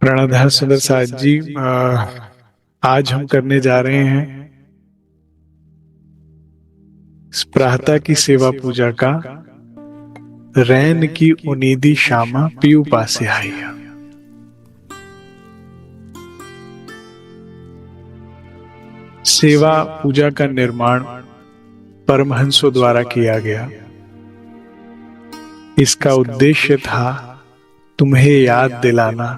प्रणधार सुंदर साथ जी, आज हम करने जा रहे हैं प्रातः की सेवा पूजा का रैन की उनीदी शामा पीयू पासे आई है। सेवा पूजा का निर्माण परमहंसों द्वारा किया गया। इसका उद्देश्य था तुम्हें याद दिलाना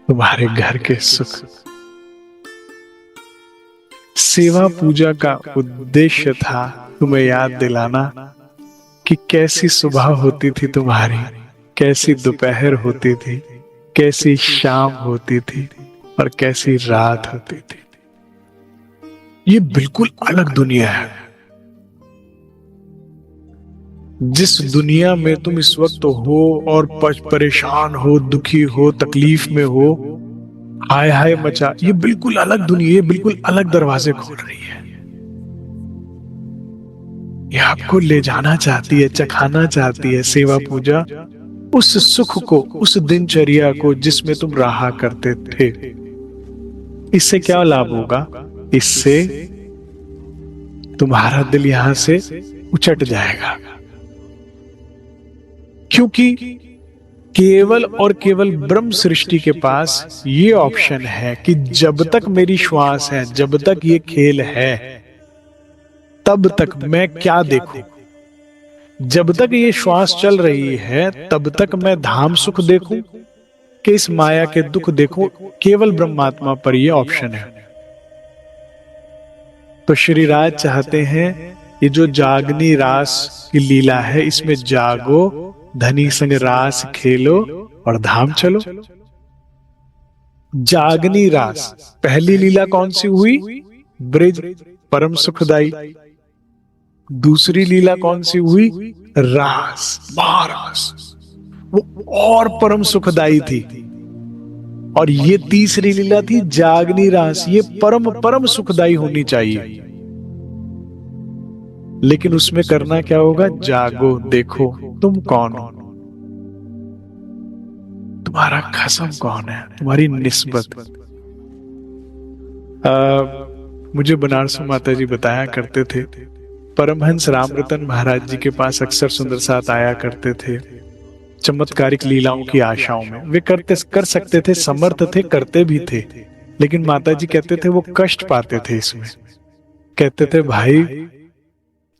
तुम्हारे घर के सुख। सेवा पूजा का उद्देश्य था तुम्हें याद दिलाना कि कैसी सुबह होती थी तुम्हारी, कैसी दोपहर होती थी, कैसी शाम होती थी और कैसी रात होती थी। ये बिल्कुल अलग दुनिया है। जिस दुनिया में तुम इस वक्त हो और परेशान हो, दुखी हो, तकलीफ में हो, हाय हाय मचा, ये बिल्कुल अलग दुनिया, ये बिल्कुल अलग दरवाजे खोल रही है। ये आपको ले जाना चाहती है, चखाना चाहती है सेवा पूजा, उस सुख को, उस दिनचर्या को जिसमें तुम रहा करते थे। इससे क्या लाभ होगा? इससे तुम्हारा दिल यहां से उचट जाएगा, क्योंकि केवल और केवल ब्रह्म सृष्टि के पास ये ऑप्शन है कि जब तक मेरी श्वास है, जब तक ये खेल है, तब तक मैं क्या देखूं? जब तक ये श्वास चल रही है तब तक मैं धाम सुख देखूं कि इस माया के दुख देखूं? केवल ब्रह्मात्मा पर यह ऑप्शन है। तो श्री राज चाहते हैं ये जो जागनी रास की लीला है, इसमें जागो, धनी संग रास खेलो और धाम चलो। जागनी रास पहली लीला कौन सी हुई? ब्रिज परम सुखदाई। दूसरी लीला कौन सी हुई? रास, महारास, वो और परम सुखदाई थी। और ये तीसरी लीला थी जागनी रास, ये परम परम सुखदाई होनी चाहिए। लेकिन उसमें करना क्या होगा? जागो, देखो तुम कौन हो, तुम्हारा खसम कौन है, तुम्हारी निस्बत। मुझे बनारस माता जी बताया करते थे, परमहंस रामरतन महाराज जी के पास अक्सर सुंदर साथ आया करते थे चमत्कारिक लीलाओं की आशाओं में। वे कर सकते थे, समर्थ थे, करते भी थे, लेकिन माता जी कहते थे वो कष्ट पाते थे इसमें। कहते थे भाई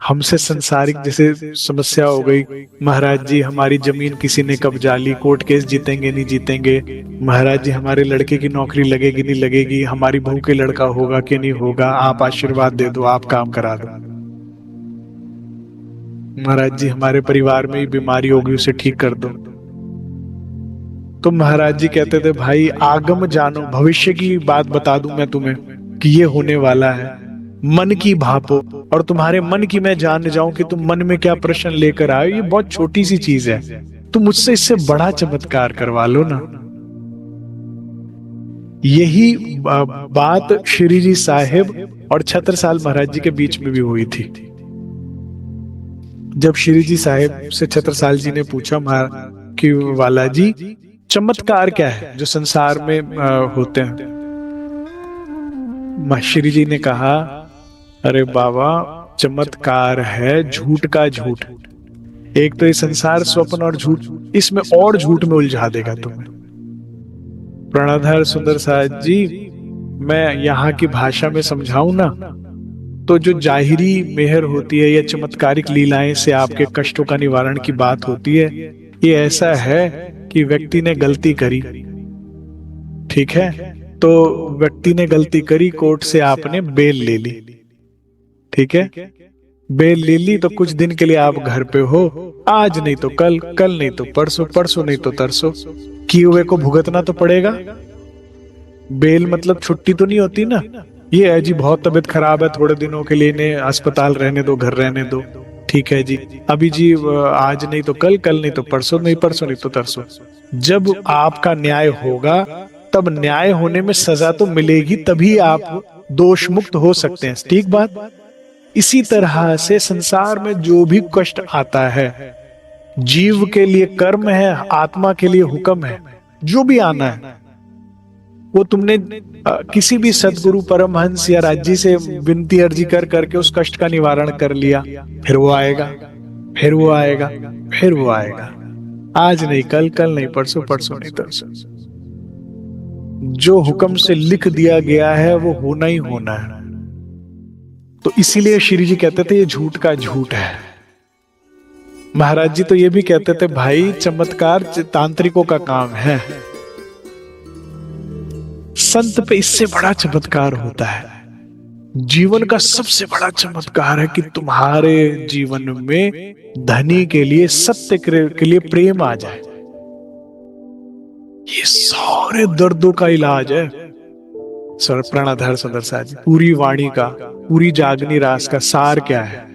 हमसे संसारिक जैसे समस्या हो गई, महाराज जी हमारी जमीन किसी ने कब्जा ली, कोर्ट केस जीतेंगे नहीं जीतेंगे, महाराज जी हमारे लड़के की नौकरी लगेगी नहीं लगेगी, हमारी बहू के लड़का होगा कि नहीं होगा, आप आशीर्वाद दे दो, आप काम करा दो, महाराज जी हमारे परिवार में ही बीमारी होगी उसे ठीक कर दो। तो महाराज जी कहते थे भाई आगम जानो, भविष्य की बात बता दूं मैं तुम्हें कि ये होने वाला है, मन की भापो, और तुम्हारे मन की मैं जान जाऊं कि तुम मन में क्या प्रश्न लेकर आए। ये बहुत छोटी सी चीज है, तुम मुझसे इससे बड़ा चमत्कार करवा लो ना। यही बात श्री जी साहिब और छत्रसाल महाराज जी के बीच में भी हुई थी। जब श्री जी साहिब से छत्रसाल जी ने पूछा कि वाला जी चमत्कार क्या है जो संसार में होते हैं, श्री जी ने कहा अरे बाबा चमत्कार है झूठ का झूठ। एक तो ये संसार स्वप्न और झूठ, इसमें और झूठ में उलझा देगा तुम्हें। प्रणधार सुंदर साथ जी, मैं यहाँ की भाषा में समझाऊं ना, तो जो जाहिरी मेहर होती है या चमत्कारिक लीलाएं से आपके कष्टों का निवारण की बात होती है, ये ऐसा है कि व्यक्ति ने गलती करी, ठीक है, तो व्यक्ति ने गलती करी, कोर्ट से आपने बेल ले ली, ठीक है, बेल ले ली, तो कुछ दिन के लिए आप घर पे हो, आज नहीं तो कल, कल नहीं तो परसों, परसों नहीं तो तरसों, किए हुए को भुगतना तो पड़ेगा। बेल मतलब छुट्टी तो नहीं होती ना, ये है जी बहुत तबीयत खराब है, थोड़े दिनों के लिए इन्हें अस्पताल रहने दो, घर रहने दो, ठीक है जी, अभी जी आज नहीं तो कल, कल नहीं तो परसों, नहीं परसों नहीं तो तरसों। जब आपका न्याय होगा तब न्याय होने में सजा तो मिलेगी, तभी आप दोष मुक्त हो सकते हैं, ठीक बात। इसी तरह से संसार में जो भी कष्ट आता है, जीव के लिए कर्म है, आत्मा के लिए हुक्म है, जो भी आना है वो तुमने किसी भी सदगुरु परमहंस या राज्य से विनती अर्जी कर करके उस कष्ट का निवारण कर लिया, फिर वो आएगा, फिर वो आएगा, फिर वो आएगा। आज नहीं कल, कल नहीं परसों, परसों नहीं तरसों। जो हुक्म से लिख दिया गया है वो होना ही होना है। तो इसीलिए श्री जी कहते थे ये झूठ का झूठ है। महाराज जी तो ये भी कहते थे भाई चमत्कार तांत्रिकों का काम है, संत पे इससे बड़ा चमत्कार होता है। जीवन का सबसे बड़ा चमत्कार है कि तुम्हारे जीवन में धनी के लिए, सत्य के लिए प्रेम आ जाए। ये सारे दर्दों का इलाज है। सर प्राणाधार सुंदर साहब जी, पूरी वाणी का, पूरी जागनी रास का सार क्या है?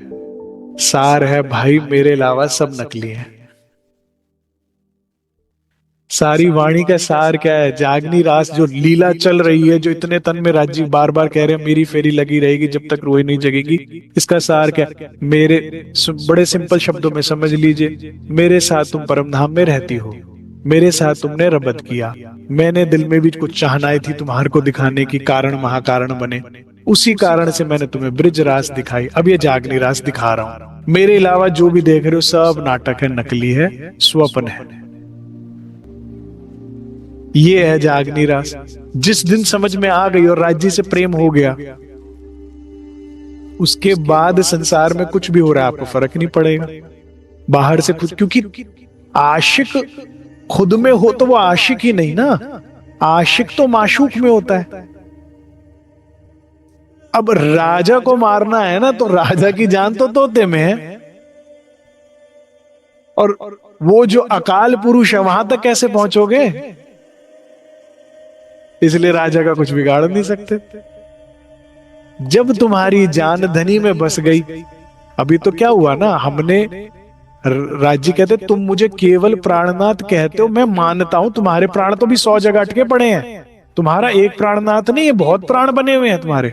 सार है भाई मेरे अलावा सब नकली है। सारी वाणी का सार क्या है? जागनी रास जो लीला चल रही है, जो इतने तन में राजीव बार बार कह रहे हैं मेरी फेरी लगी रहेगी जब तक रोई नहीं जगेगी, इसका सार क्या है? मेरे बड़े सिंपल शब्दों में समझ लीजिए, मेरे साथ तुम परम धाम में रहती हो, मेरे साथ तुमने रबत किया, मैंने दिल में भी कुछ चाहनाएं थी तुम्हारे को दिखाने की, कारण महाकारण बने, उसी कारण से मैंने तुम्हें ब्रिज रास दिखाई, अब ये जागनी रास दिखा रहा हूं। मेरे अलावा जो भी देख रहे हो सब नाटक है, नकली है, स्वप्न है। ये है जागनी रास। जिस दिन समझ में आ गई और राज्य से प्रेम हो गया, उसके बाद संसार में कुछ भी हो रहा है आपको फर्क नहीं पड़ेगा। बाहर से कुछ, क्योंकि आशिक खुद में हो तो वो आशिक ही नहीं ना, आशिक तो माशूक में होता है। अब राजा को मारना है ना, तो राजा की जान तो तोते में है, और वो जो अकाल पुरुष है वहां तक कैसे पहुंचोगे? इसलिए राजा का कुछ बिगाड़ नहीं सकते। जब तुम्हारी जान धनी में बस गई, अभी तो क्या हुआ ना, हमने राज्य कहते तुम मुझे केवल प्राणनाथ कहते हो, मैं मानता हूं तुम्हारे प्राण तो भी 100 जगह अटके पड़े हैं, तुम्हारा एक प्राणनाथ नहीं, ये बहुत प्राण बने हुए हैं तुम्हारे।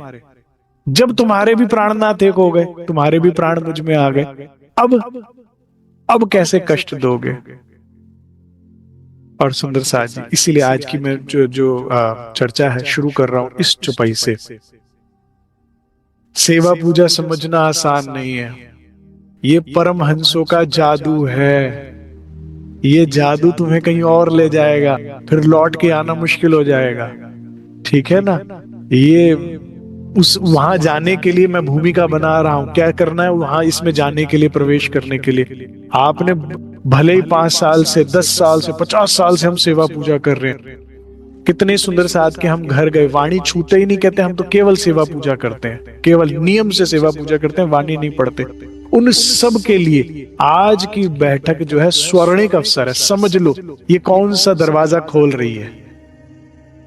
जब तुम्हारे भी प्राणनाथ एक हो गए, तुम्हारे भी प्राण मुझ में आ गए, अब कैसे कष्ट दोगे? और सुंदर साथ जी, इसीलिए आज की मैं जो चर्चा है शुरू कर रहा हूं इस चौपाई से। सेवा पूजा समझना आसान नहीं है, ये परमहंसों का जादू है। ये जादू तुम्हें कहीं और ले जाएगा, फिर लौट के आना मुश्किल हो जाएगा, ठीक है ना। ये उस वहां जाने के लिए मैं भूमिका बना रहा हूं, क्या करना है वहां, इसमें जाने के लिए, प्रवेश करने के लिए। आपने भले ही 5 साल से, 10 साल से, 50 साल से हम सेवा पूजा कर रहे हैं, कितने सुंदर साथ के हम घर गए, वाणी छूते ही नहीं, कहते हम तो केवल सेवा पूजा करते हैं, केवल नियम से सेवा पूजा करते हैं, वाणी नहीं पढ़ते। उन सब के लिए आज की बैठक जो है स्वर्णिक अवसर है। समझ लो ये कौन सा दरवाजा खोल रही है,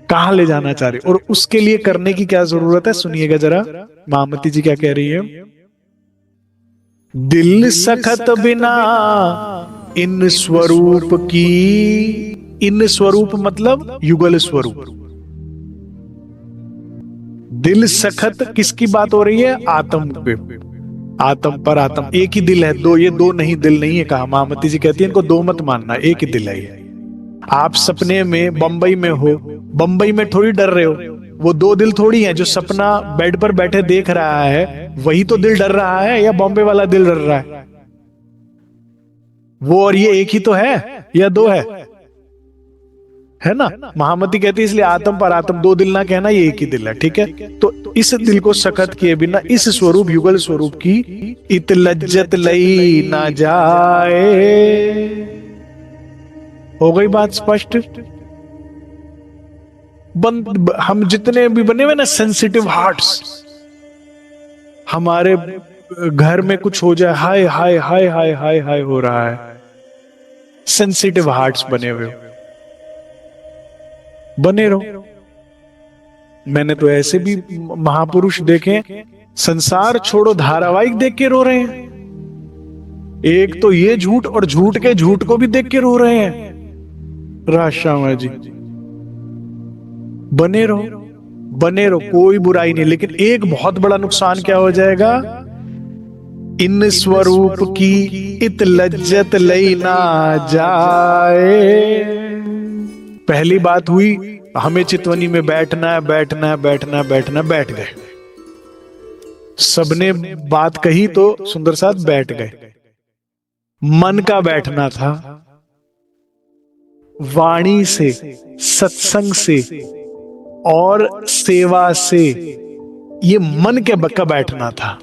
कहां ले जाना चाह रही, और उसके लिए करने की क्या जरूरत है, सुनिएगा जरा महामती जी क्या कह रही है। दिल सखत बिना इन स्वरूप की, इन स्वरूप मतलब युगल स्वरूप। दिल सखत किसकी बात हो रही है? आत्म पे, आत्म पर आत्म, एक ही दिल है, दो, ये दो नहीं, दिल नहीं है कहा। महामती जी कहती है इनको दो मत मानना, एक ही दिल है ये। आप सपने में बंबई में हो, बंबई में थोड़ी डर रहे हो, वो दो दिल थोड़ी है। जो सपना बेड पर बैठे देख रहा है वही तो दिल डर रहा है, या बॉम्बे वाला दिल डर रहा है? वो और ये एक ही तो है या दो है ना। महामती कहती है इसलिए आत्म पर आत्म, दो दिल ना कहना, ये एक ही दिल है, ठीक है। तो इस दिल को सखत किए बिना, इस स्वरूप युगल स्वरूप की इत लज्जत लई ना जाए। हो गई बात स्पष्ट? हम जितने भी बने हुए ना सेंसिटिव हार्ट्स, हमारे घर में कुछ हो जाए, हाय हाय हाय हाय हाय हाय हो रहा है, सेंसिटिव हार्ट्स बने हुए बने रहो। मैंने तो ऐसे भी महापुरुष देखे, संसार छोड़ो धारावाहिक देख के रो रहे हैं। एक तो ये झूठ, और झूठ के झूठ को भी देख के रो रहे हैं। राशामा जी, बने रहो, बने रहो, कोई बुराई नहीं। लेकिन एक बहुत बड़ा नुकसान क्या हो जाएगा? इन स्वरूप की इत लज्जत लई ना जाए। पहली बात हुई हमें चितवनी में बैठना है, बैठना है, बैठना है, बैठना है, बैठ गए। सबने बात कही तो सुंदर साथ बैठ गए। मन का बैठना था, वाणी से, सत्संग से और सेवा से, ये मन के का बैठना था,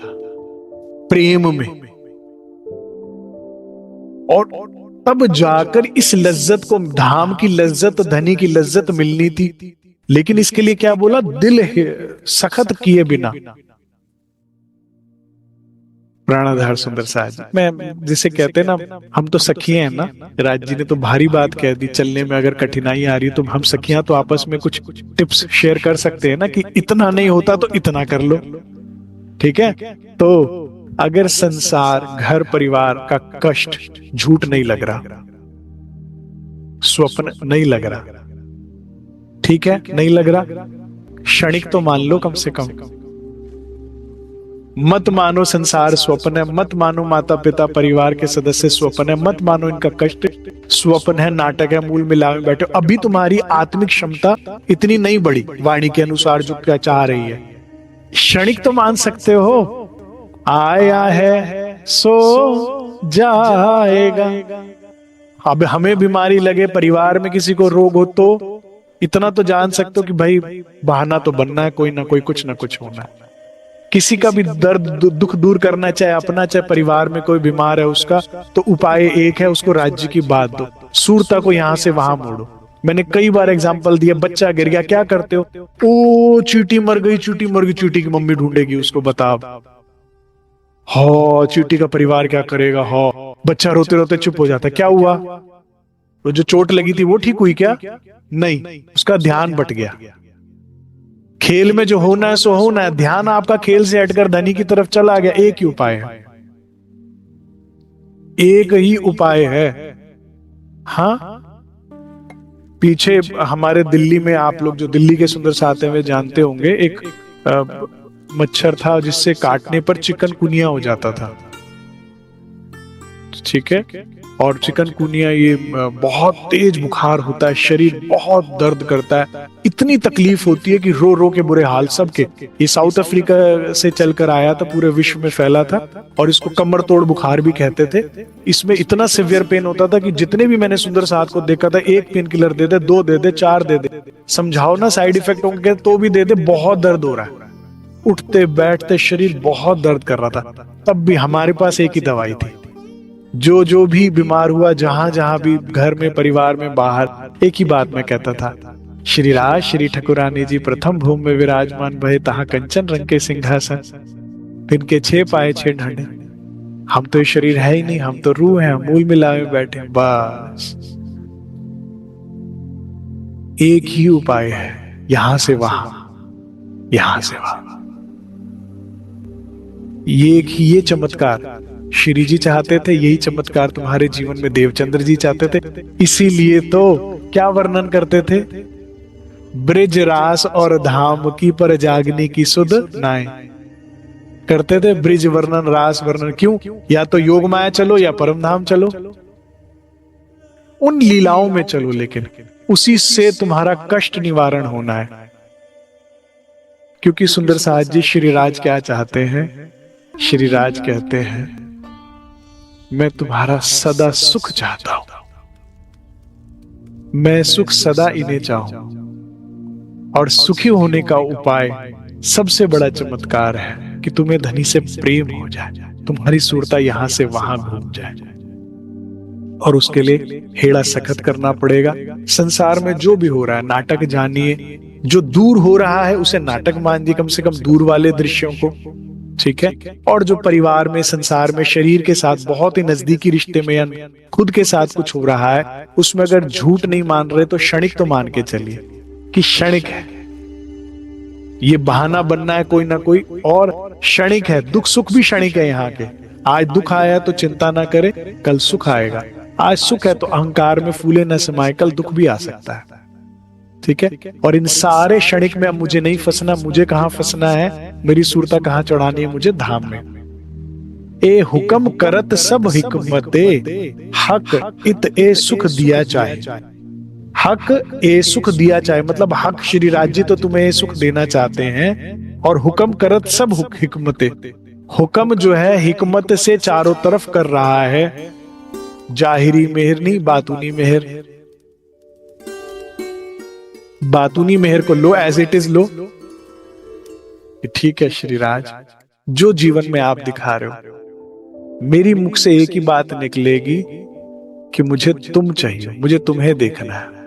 प्रेम में। और तब जाकर इस लज्जत को, धाम की लज्जत, धनी की लज्जत मिलनी थी। लेकिन इसके लिए क्या बोला? दिल सखत किए बिना। प्राणाधार सुंदर साहब, मैं जिसे कहते हैं ना, हम तो सखियां हैं ना। राज जी ने तो भारी बात कह दी, चलने में अगर कठिनाई आ रही है तो हम सखियां तो आपस में कुछ टिप्स शेयर कर सकते हैं ना, कि इतना नहीं होता तो इतना कर लो। ठीक है? तो अगर संसार, घर परिवार का कष्ट झूठ नहीं लग रहा, स्वप्न नहीं लग रहा, ठीक है, नहीं लग रहा, क्षणिक तो मान लो कम से कम। मत मानो संसार स्वप्न है, मत मानो माता पिता परिवार के सदस्य स्वप्न है, मत मानो इनका कष्ट स्वप्न है, नाटक है, मूल मिला में बैठे। अभी तुम्हारी आत्मिक क्षमता इतनी नहीं बढ़ी वाणी के अनुसार जो क्या चाह रही है। क्षणिक तो मान सकते हो, आया है सो जाएगा। अब हमें बीमारी लगे, परिवार में किसी को रोग हो, तो इतना तो जान सकते हो कि भाई बहाना तो बनना है, कोई ना कोई कुछ ना कुछ होना है। किसी का भी दर्द दुख दूर करना, चाहे अपना चाहे परिवार में कोई बीमार है उसका, तो उपाय एक है, उसको राज्य की बात दो, सूरता को यहां से वहां मोड़ो। मैंने कई बार एग्जांपल दिया, बच्चा गिर गया, क्या करते हो? ओ चींटी मर गई, चींटी मर गई, चींटी की मम्मी ढूंढेगी उसको, बताओ। हो चींटी का परिवार क्या करेगा? हो बच्चा रोते रोते चुप हो जाता है। क्या हुआ? वो जो चोट लगी थी वो ठीक हुई क्या? नहीं, उसका ध्यान बट गया। खेल में जो होना है सो होना है, ध्यान आपका खेल से हटकर धनी की तरफ चला गया। एक ही उपाय है, एक ही उपाय है। हाँ, पीछे हमारे दिल्ली में, आप लोग जो दिल्ली के सुंदर साथ में जानते होंगे, एक मच्छर था जिससे काटने पर चिकनगुनिया हो जाता था। ठीक है? और चिकनगुनिया ये बहुत तेज बुखार होता है, शरीर बहुत दर्द करता है, इतनी तकलीफ होती है कि रो रो के बुरे हाल सबके। ये साउथ अफ्रीका से चलकर आया था, पूरे विश्व में फैला था, और इसको कमर तोड़ बुखार भी कहते थे। इसमें इतना सिवियर पेन होता था कि जितने भी मैंने सुंदर साथ को देखा था, एक पेन किलर दे दे, 2 दे दे, 4 दे दे, समझाओ ना साइड इफेक्ट होंगे तो भी दे दे, बहुत दर्द हो रहा है, उठते बैठते शरीर बहुत दर्द कर रहा था। तब भी हमारे पास एक ही दवाई थी। जो भी बीमार हुआ, जहां जहां भी, घर में, परिवार में, बाहर, एक ही बात मैं कहता था, श्री राज श्री ठकुरानी जी प्रथम भूमि में विराजमान भये, तहां कंचन रंग के सिंहासन, इनके 6 पाए 6 ढांडे। हम तो शरीर है ही नहीं, हम तो रूह है, मूल मिलाए बैठे। बस एक ही उपाय है, यहां से वहां, यहां से वहां। ये चमत्कार श्री जी चाहते थे, यही चमत्कार तुम्हारे जीवन में देवचंद्र जी चाहते थे। इसीलिए तो क्या वर्णन करते थे? ब्रिज रास और धाम की पर जागने की सुध नाय करते थे। ब्रिज वर्णन, रास वर्णन, क्यों? या तो योग माया चलो या परम धाम चलो, उन लीलाओं में चलो, लेकिन उसी से तुम्हारा कष्ट निवारण होना है। क्योंकि सुंदर साज जी श्री राज क्या चाहते हैं? श्री राज कहते हैं, मैं तुम्हारा सदा सुख चाहता हूं, मैं सुख सदा इन्हें चाहूं। और सुखी होने का उपाय, सबसे बड़ा चमत्कार है कि तुम्हें धनी से प्रेम हो जाए, तुम्हारी सूरता यहां से वहां घूम जाए। और उसके लिए हेड़ा सखत करना पड़ेगा। संसार में जो भी हो रहा है, नाटक जानिए, जो दूर हो रहा है उसे नाटक मानिए, कम से कम दूर वाले दृश्यों को, ठीक है? और जो परिवार में, संसार में, शरीर के साथ बहुत ही नजदीकी रिश्ते में या खुद के साथ कुछ हो रहा है, उसमें अगर झूठ नहीं मान रहे तो क्षणिक तो मान के चलिए कि क्षणिक है, ये बहाना बनना है कोई ना कोई, और क्षणिक है। दुख सुख भी क्षणिक है यहाँ के। आज दुख आया तो चिंता ना करे, कल सुख आएगा। आज सुख है तो अहंकार में फूले न समाये, कल दुख भी आ सकता है, ठीक है? और इन सारे क्षणिक में अब मुझे नहीं फंसना। मुझे कहां फंसना है? मेरी सूरता कहां चढ़ानी है? मुझे धाम में। ए हुक्म करत सब हिकमते, हक इत ए सुख दिया चाहे। हक ए सुख दिया चाहे, मतलब हक श्री राज जी तो तुम्हें ये सुख देना चाहते हैं, और हुक्म करत सब हिकमते, हुक्म जो है हिकमत से चारों तरफ कर रहा है। जाहिरी मेहर नहीं, बातूनी मेहर। बातूनी मेहर को लो, एज इट इज लो। ठीक है श्रीराज, जो जीवन में आप दिखा रहे हो, मेरी मुख से एक ही बात निकलेगी कि मुझे तुम चाहिए, मुझे तुम्हें देखना है।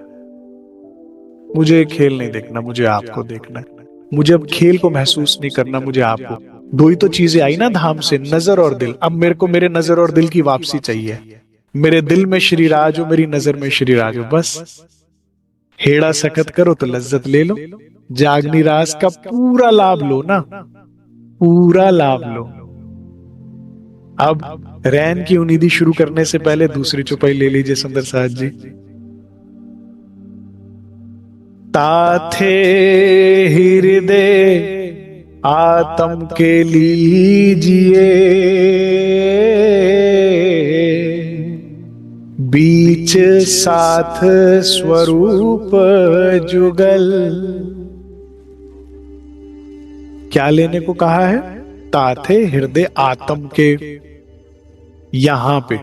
मुझे खेल नहीं देखना, मुझे आपको देखना है। मुझे अब खेल को महसूस नहीं करना, मुझे आपको। दो ही तो चीजें आई ना धाम से, नजर और दिल। अब मेरे को मेरे नजर और दिल की वापसी चाहिए। मेरे दिल में श्रीराज हो, मेरी नजर में श्रीराज हो, बस। हेड़ा सकत करो तो लज्जत ले लो, जागनी रास का पूरा लाभ लो ना, पूरा लाभ लो। अब रैन की उन्नीदी शुरू करने से पहले दूसरी चौपाई ले लीजिए सुंदर साथ जी। ताथे हृदय आत्म के लीजिए, बीच साथ स्वरूप जुगल। क्या लेने को कहा है? ताथे हृदय आत्म के। यहां पे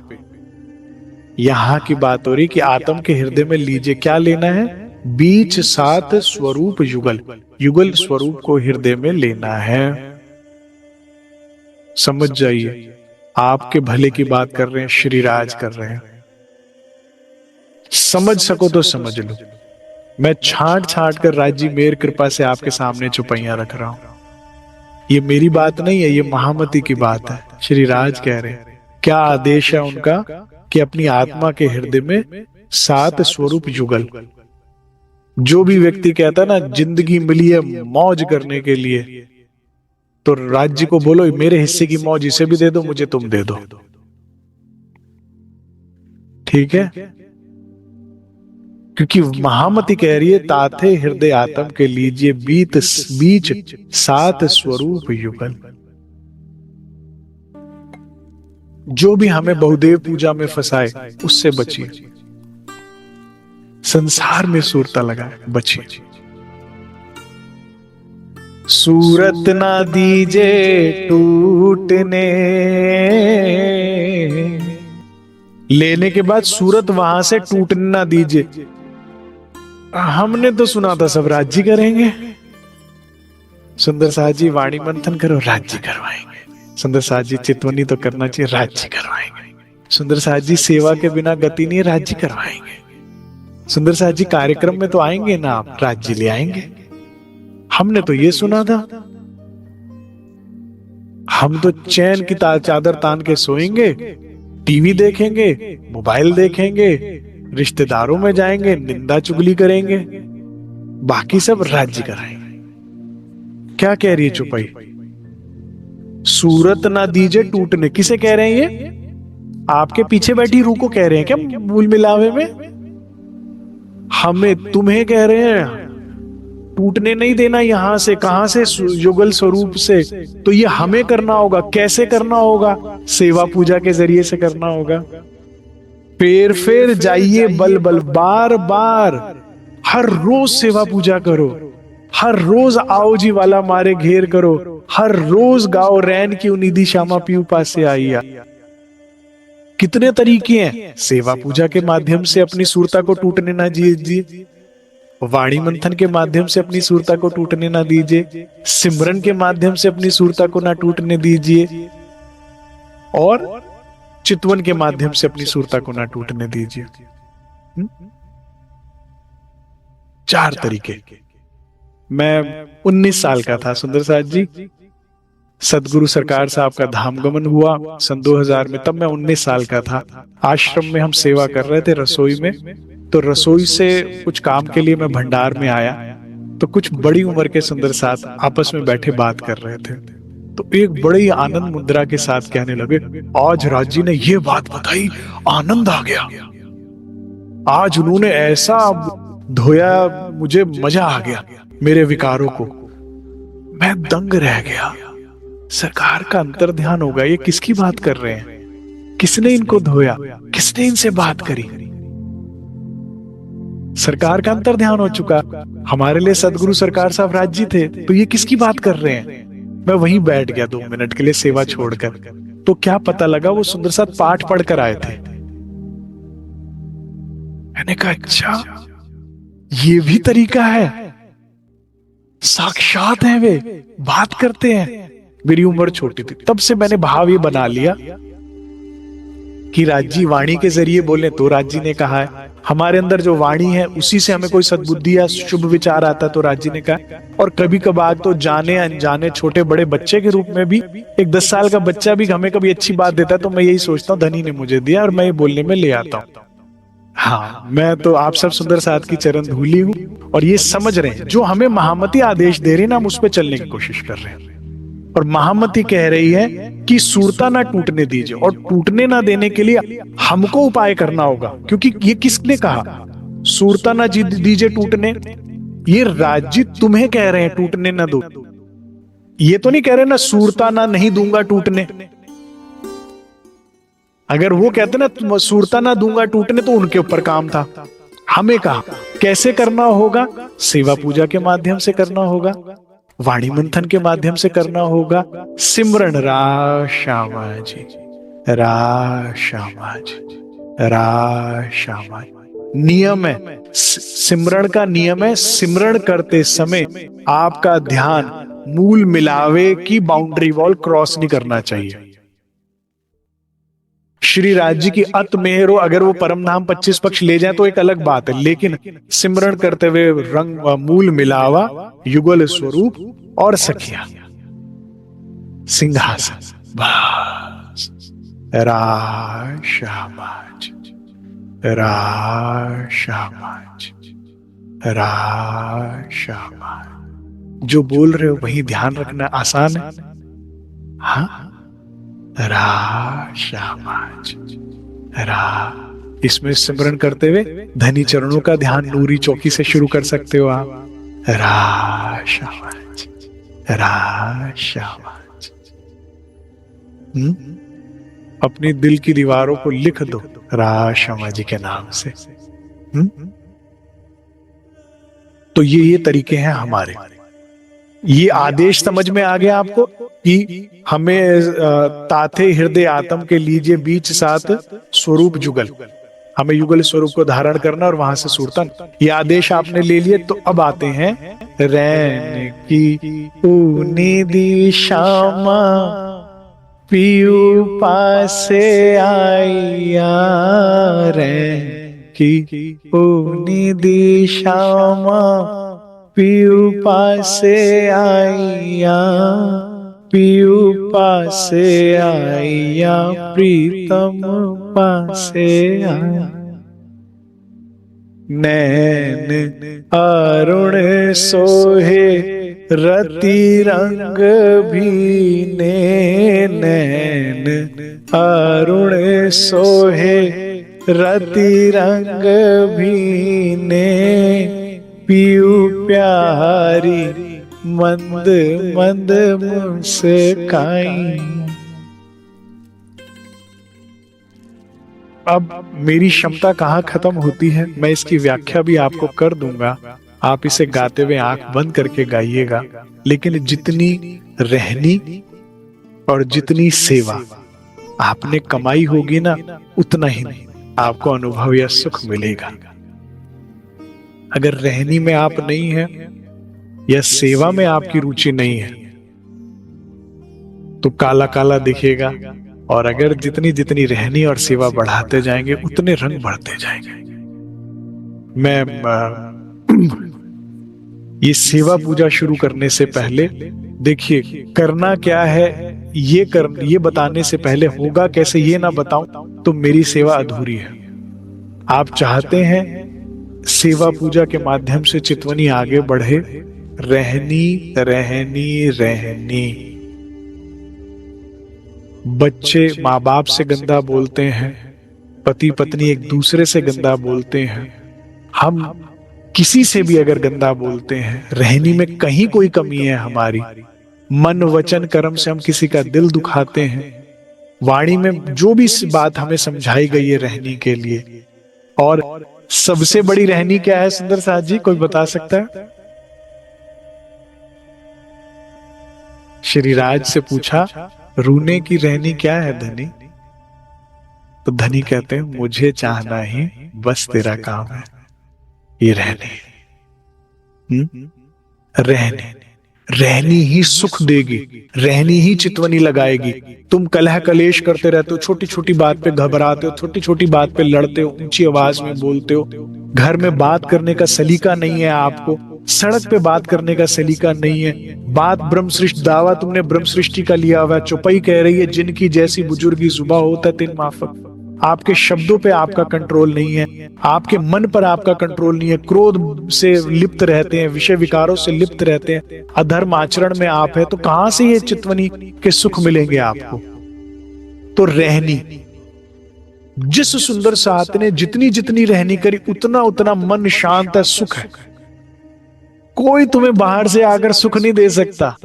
यहां की बात हो रही कि आत्म के हृदय में लीजिए। क्या लेना है? बीच साथ स्वरूप युगल, युगल स्वरूप को हृदय में लेना है। समझ जाइए, आपके भले की बात कर रहे हैं, श्रीराज कर रहे हैं। समझ सको तो समझ लो। मैं छांट छांट कर राज्य मेर कृपा से आपके सामने चौपाइयां रख रहा हूं। ये मेरी बात नहीं है, ये महामती की बात है। श्रीराज कह रहे हैं, क्या आदेश है उनका कि अपनी आत्मा के हृदय में सात स्वरूप युगल। जो भी व्यक्ति कहता है ना जिंदगी मिली है मौज करने के लिए, तो राज्य को बोलो मेरे हिस्से की मौज इसे भी दे दो, मुझे तुम दे दो। ठीक है? क्योंकि महामती कह रही है ताथे हृदय आत्म के लीजिए, बीच सात स्वरूप युगल। जो भी हमें बहुदेव पूजा में फंसाए उससे बचिए, संसार में सूरता लगाए बचिए। सूरत ना दीजे टूटने, लेने के बाद सूरत वहां से टूटने ना दीजिए। हमने तो सुना था सब राज्य करेंगे। सुंदर साथ जी वाणी मंथन करो, राज्य करवाएंगे। सुंदर साथ जी चितवनी तो करना चाहिए, राज्य करवाएंगे। सुंदर साथ जी सेवा के बिना गति नहीं, राज्य करवाएंगे। सुंदर साथ जी कार्यक्रम में तो आएंगे ना, आप राज्य ले आएंगे। हमने तो ये सुना था। हम तो चैन की चादर तान के सोएंगे, टीवी देखेंगे, मोबाइल देखेंगे, रिश्तेदारों में जाएंगे, निंदा चुगली करेंगे, बाकी सब राज्य कराएंगे। क्या कह रही है चौपाई? सूरत ना दीजिए टूटने। किसे कह रहे हैं ये? आपके पीछे बैठी रूह को कह रहे हैं क्या मूल मिलावे में? हमें तुम्हें कह रहे हैं टूटने नहीं देना। यहां से कहां से? युगल स्वरूप से। तो ये हमें करना होगा। कैसे करना होगा? सेवा पूजा के जरिए से करना होगा। फेर फेर जाइए बल बल, बार बार हर रोज सेवा पूजा करो, हर रोज आओ जी वाला मारे घेर करो, हर रोज गाओ रैन की उन्नीदी श्यामा पीऊ पास से आइया। कितने तरीके हैं? सेवा पूजा के माध्यम से अपनी सूरता को टूटने ना दीजिए, वाणी मंथन के माध्यम से अपनी सूरता को टूटने ना दीजिए, सिमरन के माध्यम से अपनी सूरता को ना टूटने दीजिए, और चितवन के माध्यम से अपनी सूरता को ना टूटने दीजिए। 4 तरीके। मैं 19 साल का था सुंदर साथ जी, सदगुरु सरकार साहब का धामगमन हुआ सन 2000 में। तब मैं 19 साल का था। आश्रम में हम सेवा कर रहे थे रसोई में। तो रसोई से कुछ काम के लिए मैं भंडार में आया, तो कुछ बड़ी उम्र के सुंदर साथ आपस में बैठे बात कर रहे थे। तो एक बड़ी आनंद मुद्रा के साथ कहने लगे, आज राज जी ने ये बात बताई, आनंद आ गया। आज उन्होंने ऐसा धोया, मुझे मजा आ गया मेरे विकारों को। मैं दंग रह गया। सरकार का अंतर ध्यान होगा, ये किसकी बात कर रहे हैं? किसने इनको धोया? किसने इनसे बात करी? सरकार का अंतर ध्यान हो चुका। हमारे लिए सदगुरु सरकार साहब राज्य थे, तो ये किसकी बात कर रहे हैं। मैं वहीं बैठ गया 2 मिनट के लिए सेवा छोड़कर। तो क्या पता लगा वो सुंदर साथ पाठ पढ़कर आए थे। मैंने कहा अच्छा ये भी तरीका है, साक्षात है वे, बात करते हैं। मेरी उम्र छोटी थी, तब से मैंने भाव ये बना लिया कि राज्य वाणी के जरिए बोले। तो राज्य ने कहा है, हमारे अंदर जो वाणी है उसी से हमें कोई सद्बुद्धि या शुभ विचार आता है, तो राज्य ने कहा। और कभी कभार तो जाने अनजाने छोटे बड़े बच्चे के रूप में भी, एक 10 साल का बच्चा भी हमें कभी अच्छी बात देता है, तो मैं यही सोचता हूँ धनी ने मुझे दिया और मैं ये बोलने में ले आता हूँ। हाँ, मैं तो आप सब सुंदर साथ की चरण धूली हूँ और ये समझ रहे हैं जो हमें महामती आदेश दे रहे हैं ना, हम उस पर चलने की कोशिश कर रहे हैं। और महामती कह रही है कि सूरता ना टूटने दीजिए, और टूटने ना देने के लिए हमको उपाय करना होगा। क्योंकि ये किसने कहा सूरता ना दीजिए टूटने, ये राज्य तुम्हें कह रहे हैं टूटने ना दो। ये तो नहीं कह रहे ना सूरता ना नहीं दूंगा टूटने। अगर वो कहते ना सूरता ना दूंगा टूटने, तो उनके ऊपर काम था। हमें कहा कैसे करना होगा, सेवा पूजा के माध्यम से करना होगा, वाणी मंथन के माध्यम से करना होगा, सिमरन रा श्यामा जी, रा श्यामा जी, रा श्यामा जी। नियम है सिमरण का, नियम है सिमरण करते समय आपका ध्यान मूल मिलावे की बाउंड्री वॉल क्रॉस नहीं करना चाहिए। श्री राज्य की अत मेहरो, अगर वो परम धाम 25 पक्ष ले जाए तो एक अलग बात है, लेकिन सिमरण करते हुए रंग मूल मिलावा, युगल स्वरूप और सखिया सिंहासन, बस रा श्यामाज, रा श्यामाज, रा श्यामाज। जो बोल रहे हो वही ध्यान रखना आसान है। हाँ, रा श्यामाज, रा। इसमें सिमरन करते हुए धनी चरणों का ध्यान नूरी चौकी से शुरू कर सकते हो आप। रा श्यामाज, रा श्यामाज। अपनी दिल की दीवारों को लिख दो रा श्यामा जी के नाम से। तो ये तरीके हैं हमारे। ये आदेश समझ में आ गया आपको कि हमें ताथे हृदय आत्म के लीजिए बीच साथ स्वरूप जुगल, हमें युगल स्वरूप को धारण करना और वहां से सुरतन। ये आदेश आपने ले लिए। तो अब आते हैं रैन की ऊनी श्यामा पीयू पासे आइया, रैन की ऊनी श्यामा पीयू पासे आइया, पीयू पासे आइया, प्रीतम पासे आया। नैन अरुण सोहे रति रंग भीने, नैन अरुण सोहे रति रंग भीने, पीयू प्यारी मंद मंद मुस्काई। अब मेरी क्षमता कहाँ खत्म होती है, मैं इसकी व्याख्या भी आपको कर दूंगा। आप इसे गाते हुए आंख बंद करके गाइएगा। लेकिन जितनी रहनी और जितनी सेवा आपने कमाई होगी ना, उतना ही आपको अनुभव या सुख मिलेगा। अगर रहनी में आप नहीं है या सेवा में आपकी रुचि नहीं है तो काला काला दिखेगा। और अगर जितनी जितनी रहनी और सेवा बढ़ाते जाएंगे उतने रंग बढ़ते जाएंगे। मैं ये सेवा पूजा शुरू करने से पहले देखिए करना क्या है, ये बताने से पहले होगा कैसे ये ना बताऊं तो मेरी सेवा अधूरी है। आप चाहते हैं सेवा पूजा के माध्यम से चितवनी आगे बढ़े, रहनी रहनी रहनी। बच्चे माँ बाप से गंदा बोलते हैं, पति पत्नी एक दूसरे से गंदा बोलते हैं, हम किसी से भी अगर गंदा बोलते हैं, रहनी में कहीं कोई कमी है हमारी, मन वचन कर्म से हम किसी का दिल दुखाते हैं, वाणी में जो भी बात हमें समझाई गई है रहनी के लिए, और सबसे बड़ी रहनी क्या है सुंदर साथ जी, कोई बता सकता है? श्री राज से पूछा, रूने की रहनी क्या है धनी? तो धनी कहते हैं, मुझे चाहना ही बस तेरा काम है। ये रहनी, रहनी, रहनी ही सुख देगी, रहनी ही चितवनी लगाएगी। तुम कलह कलेश करते रहते हो, छोटी छोटी बात पे घबराते हो, छोटी छोटी बात पे लड़ते हो, ऊंची आवाज में बोलते हो, घर में बात करने का सलीका नहीं है आपको, सड़क पे बात करने का सलीका नहीं है। बात ब्रह्म सृष्टि, दावा तुमने ब्रह्म सृष्टि का लिया हुआ है। चौपाई कह रही है, जिनकी जैसी बुजुर्गी जुबा होता तिन माफक। आपके शब्दों पे आपका कंट्रोल नहीं है, आपके मन पर आपका कंट्रोल नहीं है, क्रोध से लिप्त रहते हैं, विषय विकारों से लिप्त रहते हैं, अधर्म आचरण में आप है, तो कहां से ये चितवनी के सुख मिलेंगे आपको? तो रहनी, जिस सुंदर साथ ने जितनी जितनी रहनी करी, उतना उतना मन शांत है, सुख है। कोई तुम्हें बाहर से आकर सुख नहीं दे सकता,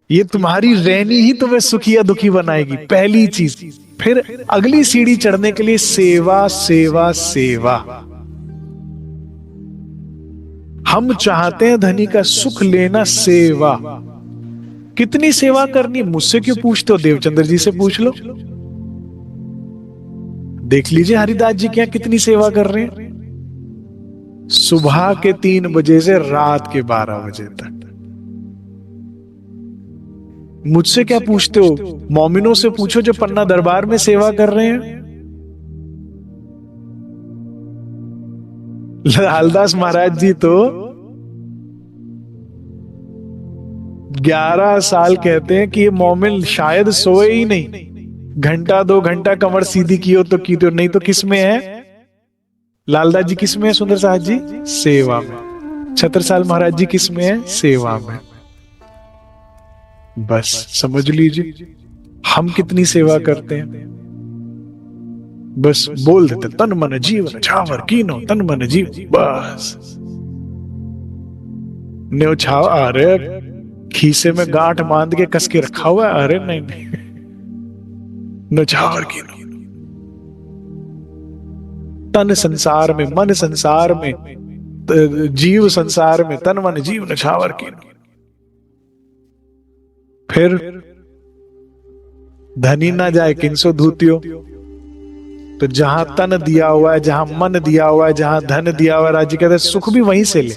ये तुम्हारी रहनी ही तुम्हें सुखी या दुखी बनाएगी, पहली चीज। फिर अगली सीढ़ी चढ़ने के लिए सेवा सेवा सेवा। हम चाहते हैं धनी का सुख लेना, सेवा। कितनी सेवा करनी, मुझसे क्यों पूछते हो? देवचंद्र जी से पूछ लो। देख लीजिए हरिदास जी क्या कितनी सेवा कर रहे हैं, सुबह के 3 बजे से रात के 12 बजे तक। मुझसे क्या पूछते हो? मोमिनों से पूछो जो पन्ना दरबार में सेवा कर रहे हैं। लालदास महाराज जी तो 11 साल कहते हैं कि ये मोमिन शायद सोए ही नहीं, घंटा 2 घंटा कमर सीधी की हो तो की, तो नहीं तो किस में है? लालदास जी किस में है सुंदर साहब जी? सेवा में। छत्रसाल महाराज जी किस में है? सेवा में। बस समझ लीजिए हम कितनी सेवा करते हैं। बस बोल देते तन मन जीवन छावर कीनो, तन मन जीव, बस न्योछाव। अरे खीसे में गांठ बांध के कस के रखा हुआ है, अरे नहीं नहीं, न्योछावर कीनो। तन संसार में, मन संसार में, जीव संसार में, तन मन जीव न्योछावर कीनो। फिर धनी ना जाए किंसो धूतियो। तो जहां तन दिया हुआ है, जहां मन दिया हुआ है, जहां धन दिया हुआ है, राज्य कहते हैं सुख भी वहीं से ले,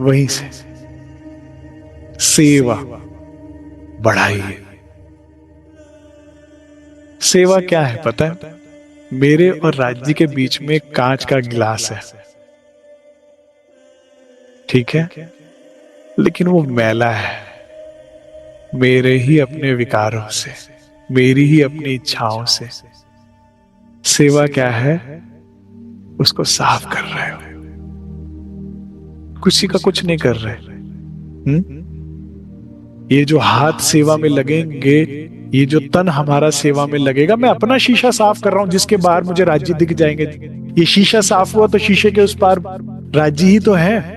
वहीं से। सेवा बढ़ाइए। सेवा क्या है पता है? मेरे और राज्य के बीच में एक कांच का गिलास है, ठीक है, लेकिन वो मैला है, मेरे ही अपने विकारों से, मेरी ही अपनी इच्छाओं से। सेवा क्या है? उसको साफ कर रहे हो, किसी का कुछ नहीं कर रहे। ये जो हाथ सेवा में लगेंगे, ये जो तन हमारा सेवा में लगेगा, मैं अपना शीशा साफ कर रहा हूं जिसके बाहर मुझे राज्य दिख जाएंगे। ये शीशा साफ हुआ तो शीशे के उस पार राज्य ही तो है।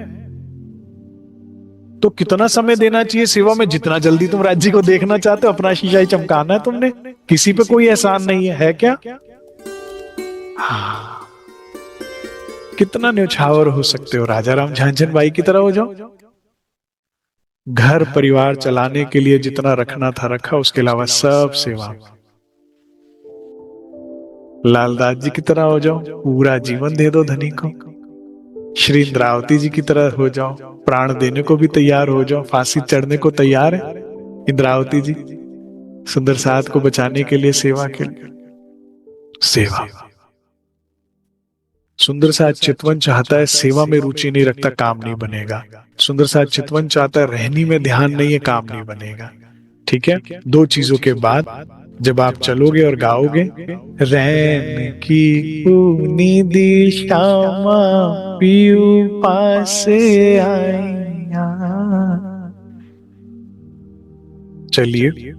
तो कितना समय देना चाहिए सेवा में? जितना जल्दी तुम राज्य को देखना चाहते हो, अपना शीशा ही चमकाना है तुमने, किसी पे कोई एहसान नहीं है क्या? हाँ, कितना न्यौछावर हो सकते हो, राजा राम झांझन बाई की तरह हो जाओ। घर परिवार चलाने के लिए जितना रखना था रखा, उसके अलावा सब सेवा। लालदास जी की तरह हो जाओ, पूरा जीवन दे दो धनी को। श्री इंद्रावती जी की तरह हो जाओ, प्राण देने को भी तैयार हो जाओ, फांसी चढ़ने को तैयार है इंद्रावती जी, सुंदर साथ को बचाने के लिए, सेवा के लिए। सेवा। सुंदर साथ चितवन चाहता है, सेवा में रुचि नहीं रखता, काम नहीं बनेगा। सुंदर साथ चितवन चाहता है, रहनी में ध्यान नहीं है, काम नहीं बनेगा। ठीक है, 2 चीजों के बाद जब आप चलोगे और गाओगे, रैन की ऊनी दिशामा पीऊ पासे आईया। चलिए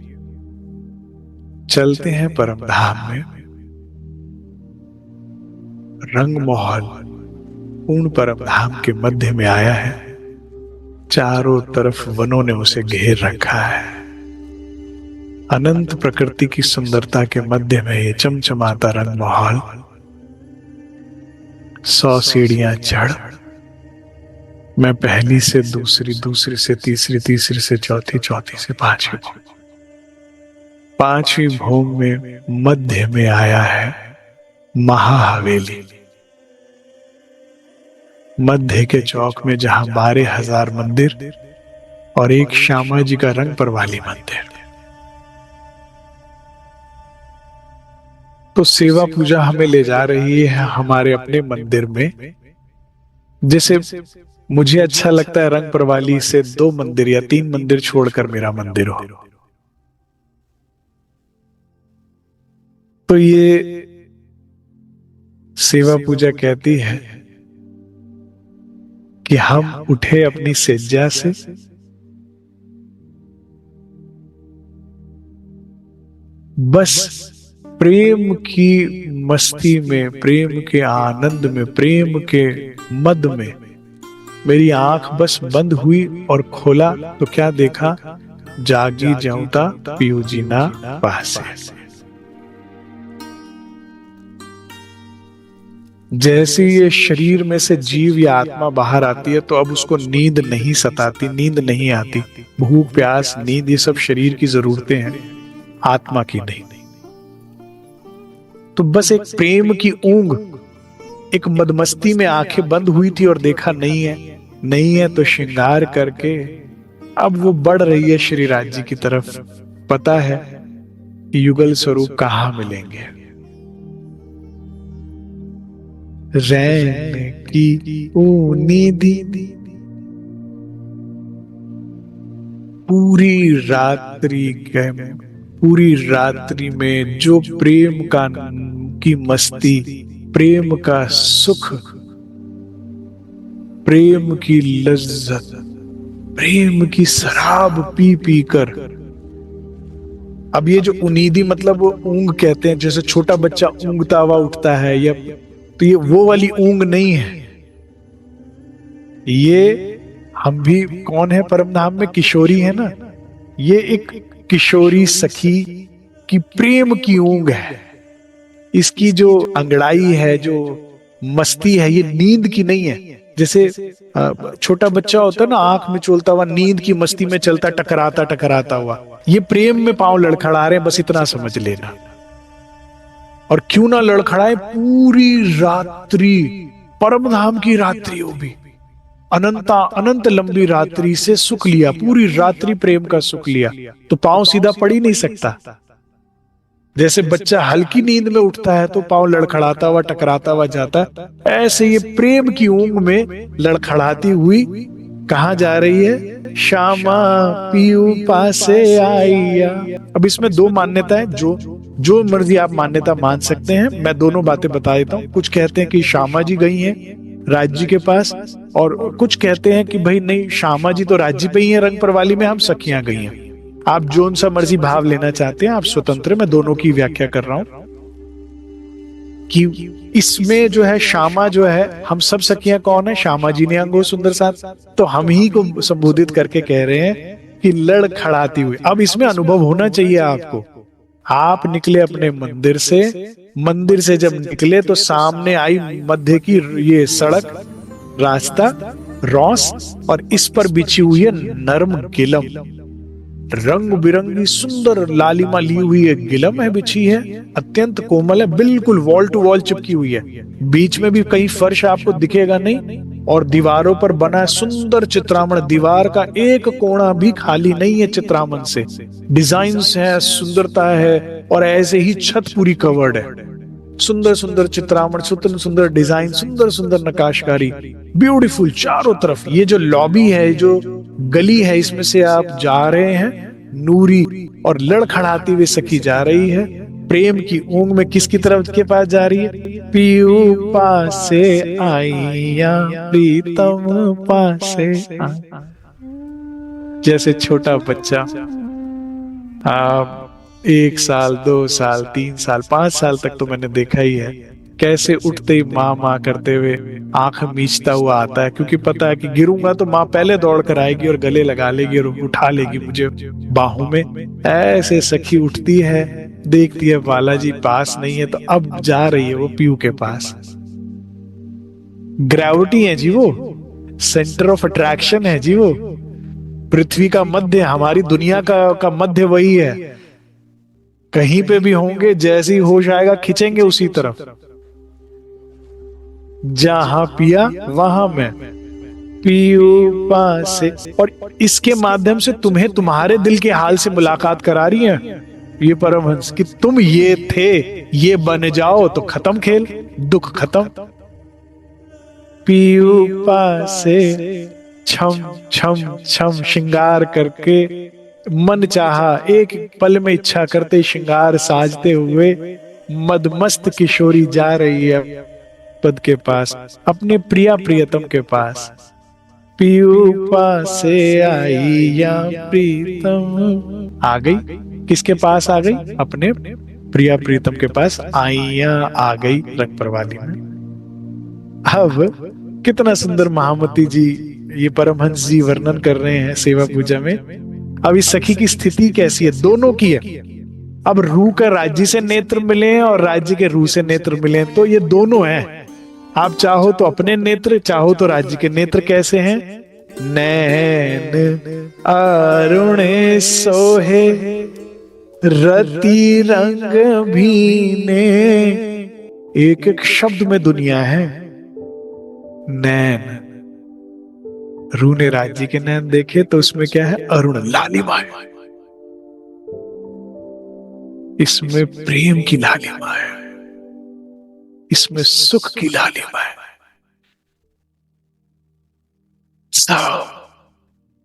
चलते हैं परम धाम में। रंग महल पूर्ण परम धाम के मध्य में आया है, चारों तरफ वनों ने उसे घेर रखा है। अनंत प्रकृति की सुंदरता के मध्य में ये चमचमाता रंग महल 100 सीढ़ियां चढ़ मैं पहली से दूसरी, दूसरी से तीसरी, तीसरी से चौथी, चौथी से पांचवी, पांचवी भोग में मध्य में आया है महाहवेली। मध्य के चौक में जहां 12,000 मंदिर और एक श्यामा जी का रंग पर वाली मंदिर। तो सेवा पूजा हमें ले जा रही है हमारे अपने मंदिर में। जैसे मुझे अच्छा लगता है रंग परवाली से 2 मंदिर या 3 मंदिर छोड़कर मेरा मंदिर हो। तो ये सेवा पूजा कहती है कि हम उठे अपनी सेज्जा से, बस प्रेम की मस्ती में, प्रेम के आनंद में, प्रेम के मद में मेरी आंख बस बंद हुई और खोला तो क्या देखा, जागी जऊता पियू जी ना पासे। जैसे ये शरीर में से जीव या आत्मा बाहर आती है तो अब उसको नींद नहीं सताती, नींद नहीं आती। भूख प्यास नींद ये सब शरीर की जरूरतें हैं, आत्मा की नहीं। तो बस एक प्रेम की ऊंघ, एक मदमस्ती में आंखें बंद हुई थी और देखा नहीं है, नहीं है तो श्रृंगार करके अब वो बढ़ रही है श्री राज जी की तरफ। पता है कि युगल स्वरूप कहां मिलेंगे। रैन की नींदी पूरी रात्रि गए, पूरी रात्रि में जो प्रेम का की मस्ती, प्रेम का सुख, प्रेम की लज्जत, प्रेम की शराब पी पी कर। अब ये जो उनीदी मतलब वो ऊंग कहते हैं, जैसे छोटा बच्चा ऊंगता हुआ उठता है, या तो ये वो वाली ऊंग नहीं है। ये हम भी कौन है परम धाम में, किशोरी है ना, ये एक किशोरी सखी की प्रेम की ऊंग है। इसकी जो अंगड़ाई है, जो मस्ती है, ये नींद की नहीं है। जैसे छोटा बच्चा होता है ना, आंख में चोलता हुआ नींद की मस्ती में चलता, टकराता टकराता हुआ, ये प्रेम में पांव लड़खड़ा रहे हैं, बस इतना समझ लेना। और क्यों ना लड़खड़ाए, पूरी रात्रि, परम धाम की रात्रि हो भी, अनंता अनंत लंबी रात्रि से सुख लिया, पूरी रात्रि प्रेम का सुख लिया, तो पांव सीधा पड़ ही नहीं सकता। जैसे बच्चा हल्की नींद में उठता है तो पांव लड़खड़ाता हुआ टकराता हुआ जाता है, ऐसे ये प्रेम की ऊंग में लड़खड़ाती हुई कहां जा रही है, श्यामा पीयू पासे आईया। अब इसमें 2 मान्यता है, जो मर्जी आप मान्यता मान सकते हैं। मैं दोनों बातें बता देता हूं। कुछ कहते हैं कि श्यामा जी गई हैं राज जी के पास, और कुछ कहते हैं कि भाई नहीं, श्यामा जी तो राज जी पे ही है, रंग परवाली में हम सखियां गई हैं। आप जोन सा मर्जी भाव लेना चाहते हैं, आप स्वतंत्र। मैं दोनों की व्याख्या कर रहा हूं कि इसमें जो है श्यामा जो है, हम सब सखियां कौन है, श्यामा जी ने अंगो सुंदर साथ, तो हम ही को संबोधित करके कह रहे हैं कि लड़खड़ाती हुई। अब इसमें अनुभव होना चाहिए आपको। आप निकले अपने मंदिर से, मंदिर से जब निकले तो सामने आई मध्य की ये सड़क, रास्ता, रॉस, और इस पर बिछी हुई है नरम गिलम, रंग बिरंगी सुंदर लालिमा ली हुई एक गिलम है, बिछी है, अत्यंत कोमल है, बिल्कुल वॉल टू वॉल चिपकी हुई है। बीच में भी कहीं फर्श आपको दिखेगा नहीं, और दीवारों पर बना सुंदर चित्रामण, दीवार का एक कोना भी खाली नहीं है चित्रामण से। डिजाइन्स है, सुंदरता है, और ऐसे ही छत पूरी कवर्ड है। सुंदर सुंदर चित्रामण, सुंदर सुंदर डिजाइन, सुंदर सुंदर नकाशकारी, ब्यूटीफुल चारों तरफ। ये जो लॉबी है, जो गली है, इसमें से आप जा रहे हैं, नूरी और लड़खड़ाती हुई सखी जा रही है प्रेम की ऊंग में। किसकी तरफ के पास जा रही है, पीयू पासे आईया, प्रीतम पासे आईया। जैसे छोटा बच्चा, आप 1 साल, 2 साल, 3 साल, 5 साल तक तो मैंने देखा ही है, कैसे उठते ही माँ माँ करते हुए आंख मीचता हुआ आता है, क्योंकि पता है कि गिरूंगा तो माँ पहले दौड़ कर आएगी और गले लगा लेगी और उठा लेगी मुझे बाहों में। ऐसे सखी उठती है, देखती है बालाजी पास नहीं है, तो अब जा रही है वो पीयू के पास। ग्रेविटी है जी वो, सेंटर ऑफ अट्रैक्शन है जी वो, पृथ्वी का मध्य, हमारी दुनिया का मध्य वही है। कहीं पे भी होंगे, जैसे ही होश आएगा खिंचेंगे उसी तरफ। जहां पिया वहां मैं पीऊ पासे। और इसके माध्यम से तुम्हें तुम्हारे दिल के हाल से मुलाकात करा रही है ये परमहंस, कि तुम ये थे, ये बन जाओ तो खत्म खेल, दुख खत्म। पीऊ पासे छम छम छम श्रृंगार करके, मन चाहा एक पल में इच्छा करते श्रृंगार साजते हुए, मदमस्त किशोरी जा रही है पद के पास, अपने प्रिया प्रियतम के पास। पीऊ पासे आई या प्रीतम, आ गई किसके पास आ गई? अपने प्रिया प्रीतम के पास आइया आ गई रंग प्रवाली में। अब कितना सुंदर महामती जी, ये परमहंस जी वर्णन कर रहे हैं सेवा पूजा में। अब इस सखी की स्थिति कैसी है? दोनों की है। अब रू का राज्य से नेत्र मिले और राज्य के रू से नेत्र मिले, तो ये दोनों हैं। आप चाहो तो अपने नेत्र, चाहो तो राज्य के नेत्र। कैसे हैं? नैन अरुणे सोहे रति रंग भीने। एक एक शब्द में दुनिया है। नैन, रू ने राज्य के नैन देखे तो उसमें क्या है? अरुण, लालिमा है। इसमें प्रेम की लालिमा है, इसमें सुख की लालिमा है।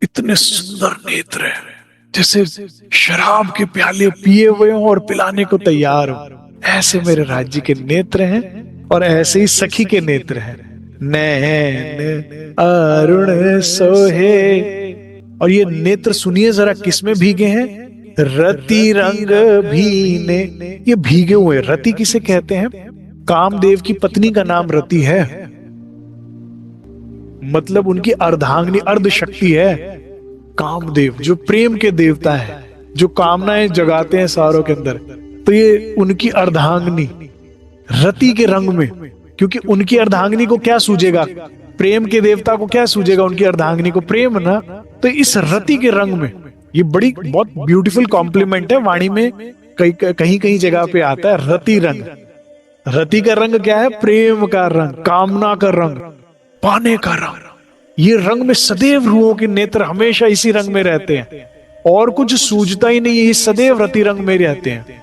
इतने सुंदर नेत्र है, जैसे शराब के प्याले पिए हुए हो और पिलाने को तैयार हो। ऐसे मेरे राज्य के नेत्र हैं और ऐसे ही सखी के नेत्र हैं। नैन अरुण सोहे, और ये नेत्र सुनिए जरा किसमें भीगे हैं? रति रंग भीने। ये भीगे हुए, रति किसे कहते हैं? कामदेव की पत्नी का नाम रति है, मतलब उनकी अर्धांगिनी, अर्ध शक्ति है। कामदेव जो प्रेम के देवता है, जो कामनाएं जगाते हैं सारों के अंदर, तो ये उनकी अर्धांगिनी रति के रंग में। क्योंकि उनकी अर्धांगिनी को क्या सूझेगा? प्रेम के देवता को क्या सूझेगा? उनकी अर्धांगिनी को प्रेम ना। तो इस रति के रंग में, ये बड़ी बहुत ब्यूटीफुल कॉम्प्लीमेंट है। वाणी में कहीं कहीं जगह पे आता है रति रंग। रति का रंग क्या है? प्रेम का रंग, कामना का रंग, पाने का रंग। ये रंग में सदैव रूहों के नेत्र हमेशा इसी रंग में रहते हैं, और कुछ सूझता ही नहीं है, ये सदैव रति रंग में रहते हैं।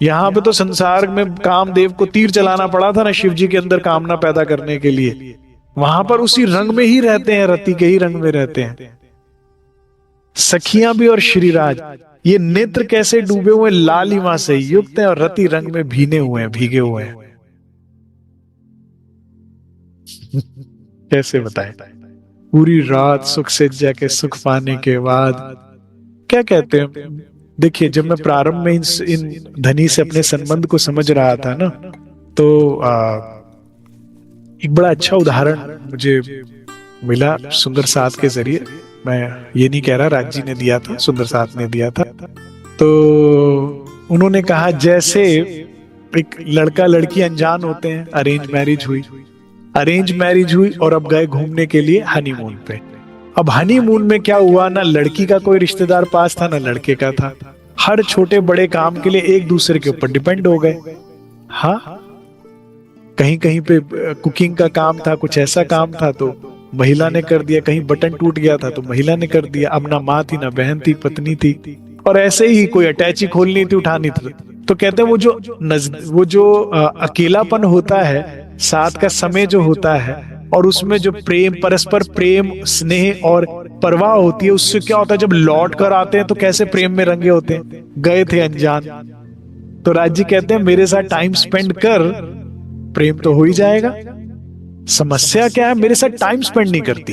यहां पे तो संसार में कामदेव को तीर चलाना पड़ा था ना शिव जी के अंदर कामना पैदा करने के लिए। वहां पर उसी रंग में ही रहते हैं, रति के ही रंग में रहते हैं। सखियां भी और श्रीराज, ये नेत्र कैसे डूबे हुए? लालिमा से युक्त है और रति रंग में भीने हुए हैं, भीगे हुए हैं। कैसे बताएं? पूरी रात सुख से जाके सुख पाने के बाद क्या कहते हैं? देखिए, जब मैं प्रारंभ में इन धनी से अपने संबंध को समझ रहा था ना, तो एक बड़ा अच्छा उदाहरण मुझे मिला सुंदर साथ के जरिए। मैं ये नहीं कह रहा राज्य ने दिया था, सुंदर साथ ने दिया था। तो उन्होंने कहा, जैसे एक लड़का लड़की अनजान होते हैं, अरेंज मैरिज हुई और अब गए घूमने के लिए हनीमून पे। अब हनीमून में क्या हुआ, ना लड़की का कोई रिश्तेदार पास था ना लड़के का था। हर छोटे बड़े काम के लिए एक दूसरे के ऊपर डिपेंड हो गए। हाँ, कहीं कहीं पे कुकिंग का काम था, कुछ ऐसा काम था तो महिला ने कर दिया, कहीं बटन टूट गया था तो महिला ने कर दिया। अब ना माँ थी ना बहन थी, पत्नी थी, और ऐसे ही कोई अटैची खोलनी थी, उठानी थी। तो कहते हैं वो जो अकेलापन होता है, साथ का समय जो होता है, और उसमें जो प्रेम, परस्पर प्रेम, स्नेह और परवाह होती है, उससे क्या होता है जब लौट कर आते हैं तो कैसे प्रेम में रंगे होते हैं। गए थे अनजान, तो राज्य कहते हैं मेरे साथ टाइम स्पेंड कर, प्रेम तो हो ही जाएगा। समस्या क्या है? मेरे साथ टाइम स्पेंड नहीं करती।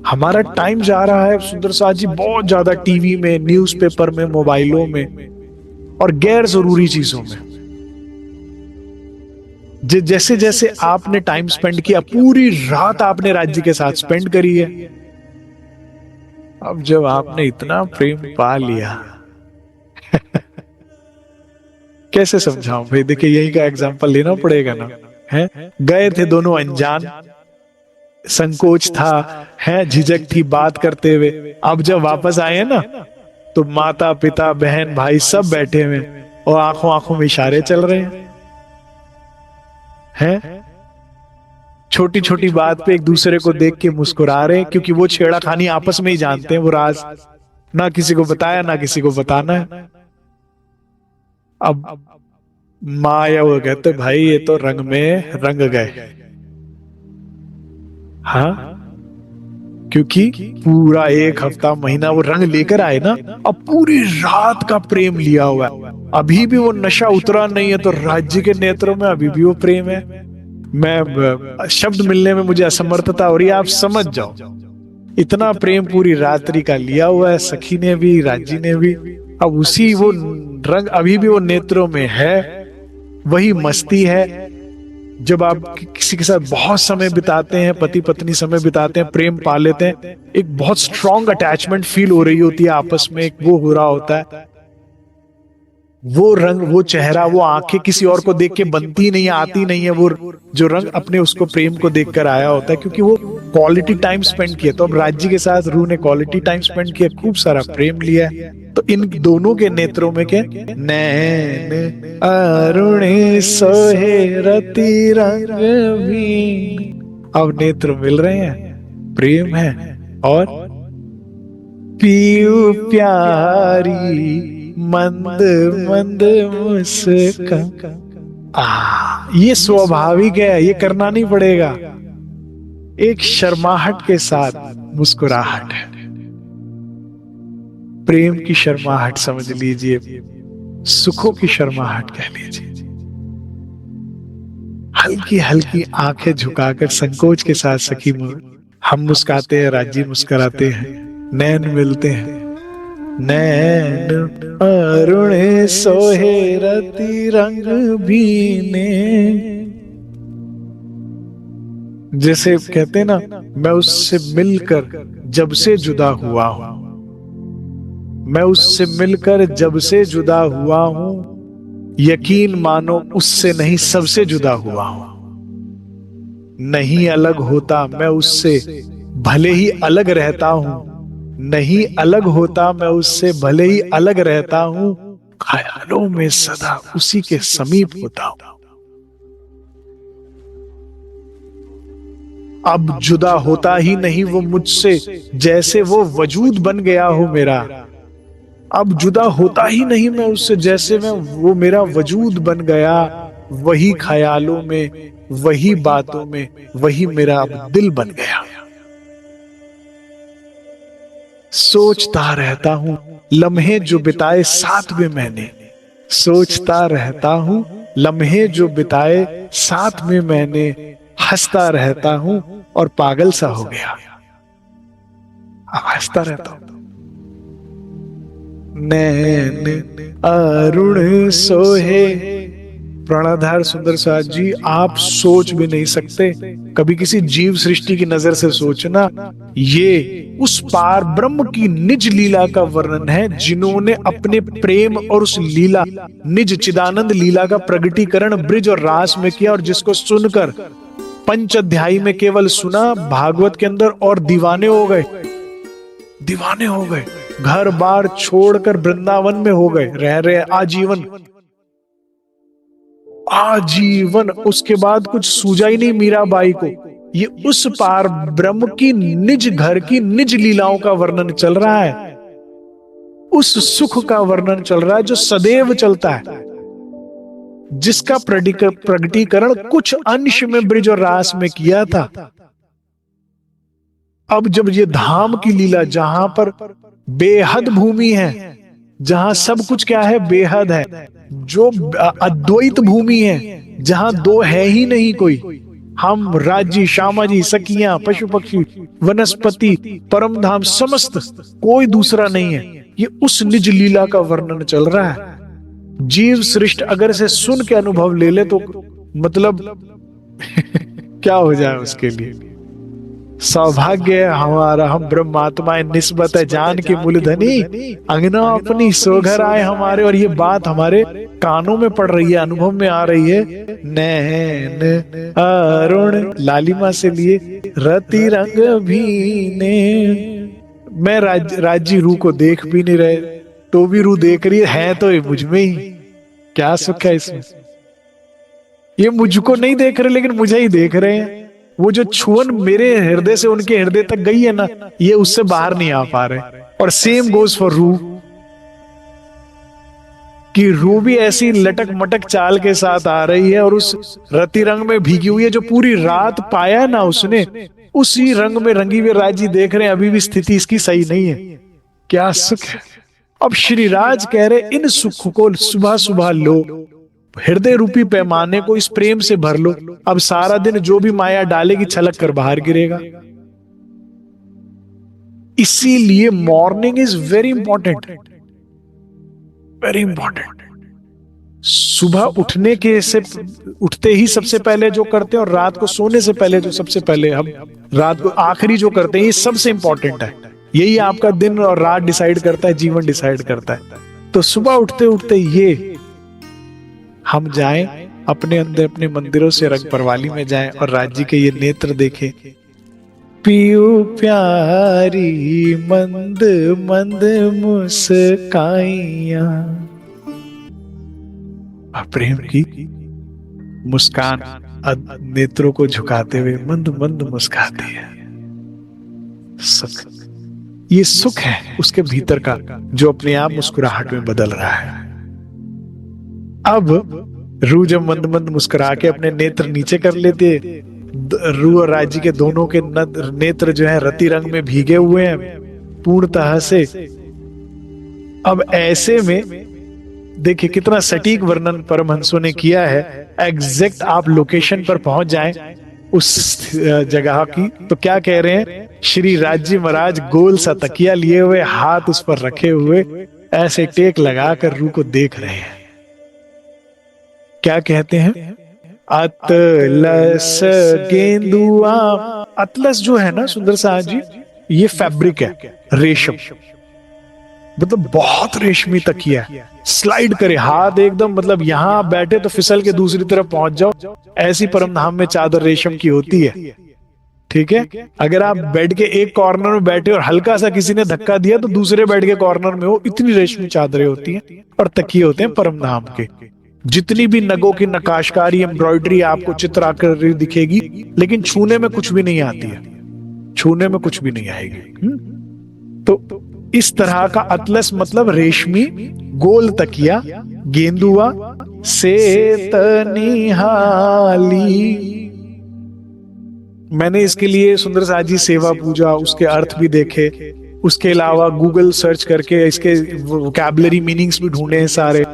हमारा टाइम जा रहा है सुंदर साथ जी बहुत ज्यादा टीवी में, न्यूज़पेपर में, मोबाइलों में और गैर जरूरी चीजों में। जैसे जैसे आपने टाइम स्पेंड किया, पूरी रात आपने राज्य के साथ स्पेंड करी है। अब जब आपने इतना प्रेम पा लिया कैसे समझाऊं भाई? देखिए, यही का एग्जांपल लेना पड़ेगा ना। हैं, गए थे दोनों अनजान, संकोच था, है झिझक थी बात करते हुए। अब जब वापस आए हैं ना, तो माता पिता बहन भाई सब बैठे हुए और आंखों आंखों में इशारे चल रहे हैं, छोटी छोटी बात पे एक दूसरे को देख के मुस्कुरा रहे हैं, क्योंकि वो छेड़ाखानी आपस में ही जानते हैं, वो राज ना किसी को बताया ना किसी को बताना है। अब माँ या वो कहते भाई ये तो रंग में रंग गए, हाँ, क्योंकि पूरा एक हफ्ता महीना वो रंग लेकर आए ना, अब पूरी रात का प्रेम लिया हुआ है, अभी भी वो नशा उतरा नहीं है, तो राज्य के नेत्रों में अभी भी वो प्रेम है। मैं शब्द मिलने में मुझे असमर्थता हो रही है, आप समझ जाओ, इतना प्रेम पूरी रात्रि का लिया हुआ है सखी ने भी राज्य ने भी। अब उसी वो रंग अभी भी वो नेत्रों में है, वही मस्ती है। जब आप किसी के साथ बहुत समय बिताते हैं, पति पत्नी समय बिताते हैं, प्रेम पा लेते हैं, एक बहुत स्ट्रॉन्ग अटैचमेंट फील हो रही होती है आपस में, एक वो हो रहा होता है, वो रंग, वो चेहरा, वो आंखें किसी और को देख के बनती नहीं, आती नहीं है, वो जो रंग अपने उसको प्रेम को देखकर आया होता है, क्योंकि वो क्वालिटी टाइम स्पेंड किया। तो अब राज्य के साथ रूह ने क्वालिटी टाइम स्पेंड किया, खूब सारा प्रेम लिया है। तो इन दोनों के नेत्रों में क्या, नैन अरुण सोहे रति रंग भी, अब नेत्र मिल रहे हैं, प्रेम है, और पीयू प्यारी मंद मंद मुस्कान, ये स्वाभाविक है, ये करना नहीं पड़ेगा, एक शर्माहट के साथ मुस्कुराहट है, प्रेम की शर्माहट समझ लीजिए, सुखों की शर्माहट कह लीजिए। हल्की हल्की आंखें झुकाकर संकोच के साथ सखी हम मुस्काते हैं, राज्य मुस्कुराते हैं, नैन मिलते हैं, नैन अरुण सोहे रति रंग बीने। जैसे कहते ना, मैं उससे मिलकर जब से जुदा हुआ हूं, मैं उससे मिलकर जब से जुदा हुआ हूं, यकीन मानो उससे नहीं सबसे जुदा हुआ हूं, नहीं अलग होता मैं उससे भले ही अलग रहता हूं, नहीं अलग होता मैं उससे भले ही अलग रहता हूं, ख्यालों में सदा उसी के समीप होता हूं। अब जुदा होता ही नहीं वो मुझसे, जैसे वो वजूद बन गया हो मेरा, अब जुदा होता ही नहीं मैं उससे, जैसे मैं वो मेरा वजूद बन गया, वही ख्यालों में, वही बातों में, वही मेरा अब दिल बन गया। सोचता रहता हूं लम्हे जो बिताए साथ में मैंने, सोचता रहता हूं लम्हे जो बिताए साथ में मैंने, हंसता रहता हूं और पागल सा हो गया, अब हंसता रहता हूं। नैन अरुण सोहे, प्राणाधार सुंदर साथ जी, आप सोच भी नहीं सकते, कभी किसी जीव सृष्टि की नजर से सोचना, ये उस पार ब्रह्म की निज लीला का वर्णन है, जिन्होंने अपने प्रेम और उस लीला, निज चिदानंद लीला का प्रगटीकरण ब्रिज और रास में किया, और जिसको सुनकर पंच अध्यायी में केवल सुना, भागवत के अंदर और दीवाने हो गए, दीवाने हो गए, घर बार छोड़कर वृंदावन में हो गए, रह रहे आजीवन, आजीवन। उसके बाद कुछ सूझा ही नहीं मीराबाई को, ये उस पार ब्रह्म की निज घर की निज लीलाओं का वर्णन चल रहा है, उस सुख का वर्णन चल रहा है जो सदैव चलता है, जिसका प्रगटीकरण कुछ अंश में ब्रिज और रास में किया था। अब जब ये धाम की लीला, जहां पर बेहद भूमि है, जहां सब कुछ क्या है, बेहद है, जो अद्वैत भूमि है, जहां दो है ही नहीं कोई, हम राज्य श्यामाजी सखियां पशु पक्षी वनस्पति परम धाम समस्त, कोई दूसरा नहीं है, ये उस निज लीला का वर्णन चल रहा है। जीव सृष्टि अगर से सुन के अनुभव ले ले तो मतलब क्या हो जाए उसके लिए, सौभाग्य है हमारा, हम ब्रह्मात्माएं निस्बत है जान के मूलधनी, अंगना अपनी सो घर आए हमारे। और ये बात हमारे कानों में पड़ रही है, अनुभव में आ रही है। नैन अरुण लालिमा से लिए रति रंग भीने। मैं राजी रू को देख भी नहीं रहे, तो भी रू देख रही है तो ये मुझ में ही। क्या सुख है इसमें। ये मुझको नहीं देख रहे लेकिन मुझे ही देख रहे हैं। वो जो छुअन मेरे हृदय से उनके हृदय तक गई है ना, ये उससे बाहर नहीं आ पा रहे। और सेम गोज फॉर रू, कि रू भी ऐसी लटक मटक चाल के साथ आ रही है और उस रति रंग में भीगी हुई है। जो पूरी रात पाया ना उसने, उसी रंग में रंगी हुई राजी देख रहे हैं। अभी भी स्थिति इसकी सही नहीं है। क्या सुख है। अब श्री राज कह रहे इन सुख को सुबह सुबह लो, हृदय रूपी पैमाने को इस प्रेम से भर लो। अब सारा दिन जो भी माया डालेगी छलक कर बाहर गिरेगा। इसीलिए morning is very important, very important. सुबह उठने के से उठते ही सबसे पहले जो करते हैं, और रात को सोने से पहले जो सबसे पहले हम रात को आखिरी जो करते हैं, ये सबसे इंपॉर्टेंट है। यही आपका दिन और रात डिसाइड करता है, जीवन डिसाइड करता है। तो सुबह उठते उठते ये हम जाएं अपने अंदर, अपने मंदिरों से रंग परवाली में जाएं और राज्य के ये नेत्र देखें। पियू प्यारी मंद मंद मुस्काइया, प्रेम की मुस्कान नेत्रों को झुकाते हुए मंद मंद मुस्काती है। सुख, ये सुख है उसके भीतर का, जो अपने आप मुस्कुराहट में बदल रहा है। अब रू जब मंद मंद मुस्कुरा के अपने नेत्र नीचे कर लेते, रू और राजी के दोनों के नेत्र जो है रति रंग में भीगे हुए हैं पूर्णतः से। अब ऐसे में देखिए कितना सटीक वर्णन परमहंसों ने किया है। एग्जैक्ट आप लोकेशन पर पहुंच जाएं उस जगह की, तो क्या कह रहे हैं, श्री राजी महाराज गोल सा तकिया लिए हुए, हाथ उस पर रखे हुए, ऐसे टेक लगाकर रू को देख रहे हैं। क्या कहते हैं, अतलस गेंदुआ। अतलस जो है ना सुंदर साहब जी, ये फैब्रिक है, रेशम, मतलब बहुत रेशमी तकिया है। स्लाइड करे हाथ एकदम, मतलब यहां बैठे तो फिसल के दूसरी तरफ पहुंच जाओ, ऐसी परमधाम में चादर रेशम की होती है। ठीक है, अगर आप बेड के एक कॉर्नर में बैठे और हल्का सा किसी ने धक्का दिया तो दूसरे बेड के कॉर्नर में हो, इतनी रेशमी चादरें होती हैं और तकिए होते हैं परमधाम के। जितनी भी नगों की नकाशकारी, एम्ब्रॉयडरी, आपको चित्राकृति दिखेगी, लेकिन छूने में कुछ भी नहीं आती है, छूने में कुछ भी नहीं आएगी। तो इस तरह का अतलस मतलब रेशमी गोल तकिया, गेंदुआ से तनिहाली। मैंने इसके लिए सुंदर साजी सेवा पूजा, उसके अर्थ भी देखे, उसके अलावा गूगल सर्च करके इसके वोकैबुलरी मीनिंग्स भी ढूंढे हैं सारे,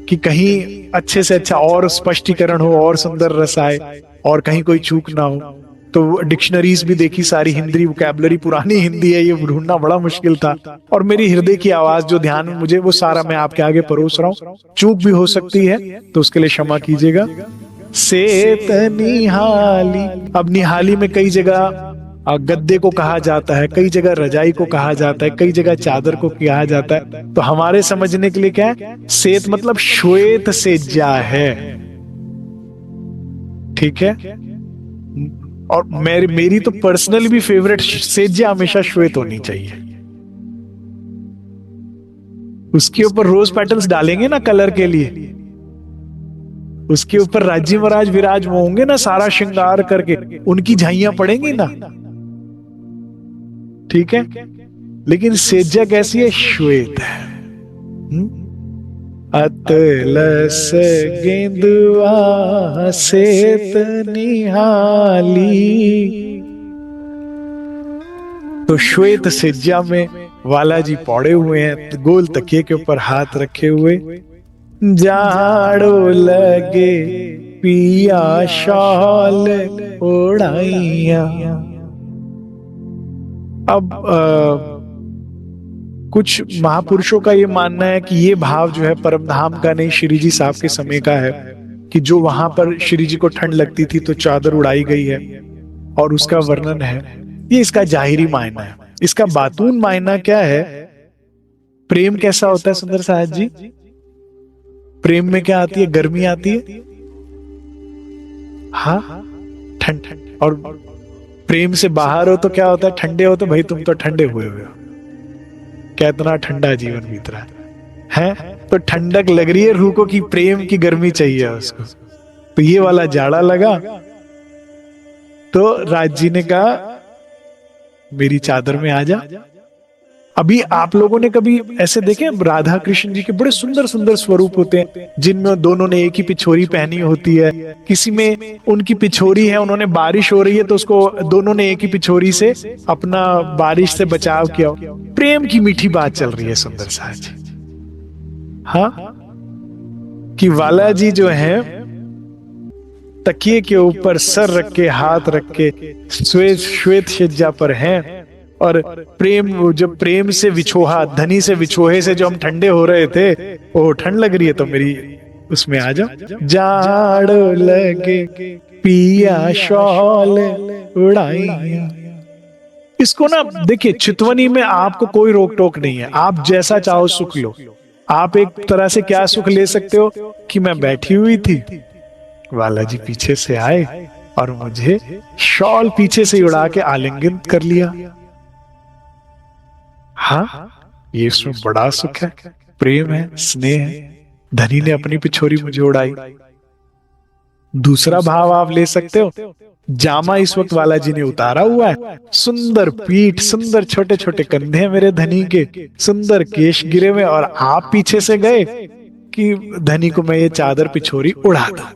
कि कहीं अच्छे से अच्छा और स्पष्टीकरण हो और सुंदर रस आए और कहीं कोई चूक ना हो। तो डिक्शनरीज भी देखी सारी, हिंदी वोकैबुलरी, पुरानी हिंदी है, ये ढूंढना बड़ा मुश्किल था। और मेरी हृदय की आवाज जो ध्यान में मुझे, वो सारा मैं आपके आगे परोस रहा हूँ। चूक भी हो सकती है तो उसके लिए क्षमा कीजिएगा। सेत निहाली, अब निहाली में कई जगह गद्दे को कहा जाता है, कई जगह रजाई को कहा जाता है, कई जगह चादर को कहा जाता है। तो हमारे समझने के लिए क्या है, सेत मतलब श्वेत सेज्या है। ठीक है, और मेरी तो पर्सनली भी फेवरेट सेज्या हमेशा श्वेत होनी चाहिए। उसके ऊपर रोज पेटल्स डालेंगे ना कलर के लिए, उसके ऊपर राज्य महाराज विराज होंगे ना सारा श्रृंगार करके, उनकी झाइयां पड़ेंगी ना। ठीक है, लेकिन सेज्या कैसी है, श्वेत है। अतलस गेंदुआ सेत निहाली। तो श्वेत सेज्या में वाला जी पौड़े हुए हैं, गोल तकिए के ऊपर हाथ रखे हुए। जाड़ो लगे पिया शॉल ओढ़ाइया। अब कुछ महापुरुषों का ये मानना है कि ये भाव जो है परमधाम का नहीं, श्री जी साहब के समय का है, कि जो वहां पर श्री जी को ठंड लगती थी तो चादर उड़ाई गई है। और उसका वर्णन है ये इसका जाहिरी मायना है। इसका बातून मायना क्या है? प्रेम कैसा होता है सुंदर साहब जी? प्रेम में क्या आती है? गर्मी आती है, हाँ, ठंड। और प्रेम से बाहर हो तो क्या होता है? ठंडे हो तो भाई तुम तो ठंडे हुए हो, क्या इतना ठंडा जीवन बीत रहा है? तो ठंडक लग रही है रूह को कि प्रेम की गर्मी चाहिए उसको। तो ये वाला जाड़ा लगा तो राज जी ने कहा मेरी चादर में आ जा। अभी आप लोगों ने कभी ऐसे देखे राधा कृष्ण जी के बड़े सुंदर सुंदर स्वरूप होते हैं जिनमें दोनों ने एक ही पिछोरी पहनी होती है। किसी में उनकी पिछोरी है, उन्होंने बारिश हो रही है तो उसको दोनों ने एक ही पिछोरी से अपना बारिश से बचाव किया। प्रेम की मीठी बात चल रही है सुंदर साहब जी, हाँ, कि वाला जी जो है तकिए के ऊपर सर रख के, हाथ रख के श्वेत श्वेत शज्जा पर हैं। और प्रेम, जब प्रेम से विछोहा, धनी से विछोहे से जो हम ठंडे हो रहे थे, ओ ठंड लग रही है तो मेरी उसमें आ जाओ। जाड़ लगे पिया शॉल उड़ाई। इसको ना देखिए, चितवनी में आपको कोई रोक टोक नहीं है, आप जैसा चाहो सुख लो। आप एक तरह से क्या सुख ले सकते हो कि मैं बैठी हुई थी, वाला जी पीछे से आए और मुझे शॉल पीछे से उड़ा के आलिंगन कर लिया। हाँ, ये इसमें बड़ा सुख है, प्रेम है, स्नेह है। धनी ने अपनी पिछोरी मुझे उड़ाई। दूसरा भाव आप ले सकते हो, जामा इस वक्त वाला जी ने उतारा हुआ है, सुंदर पीठ, सुंदर छोटे छोटे कंधे हैं मेरे धनी के, सुंदर केश गिरे हुए, और आप पीछे से गए कि धनी को मैं ये चादर पिछोरी उड़ा दूं,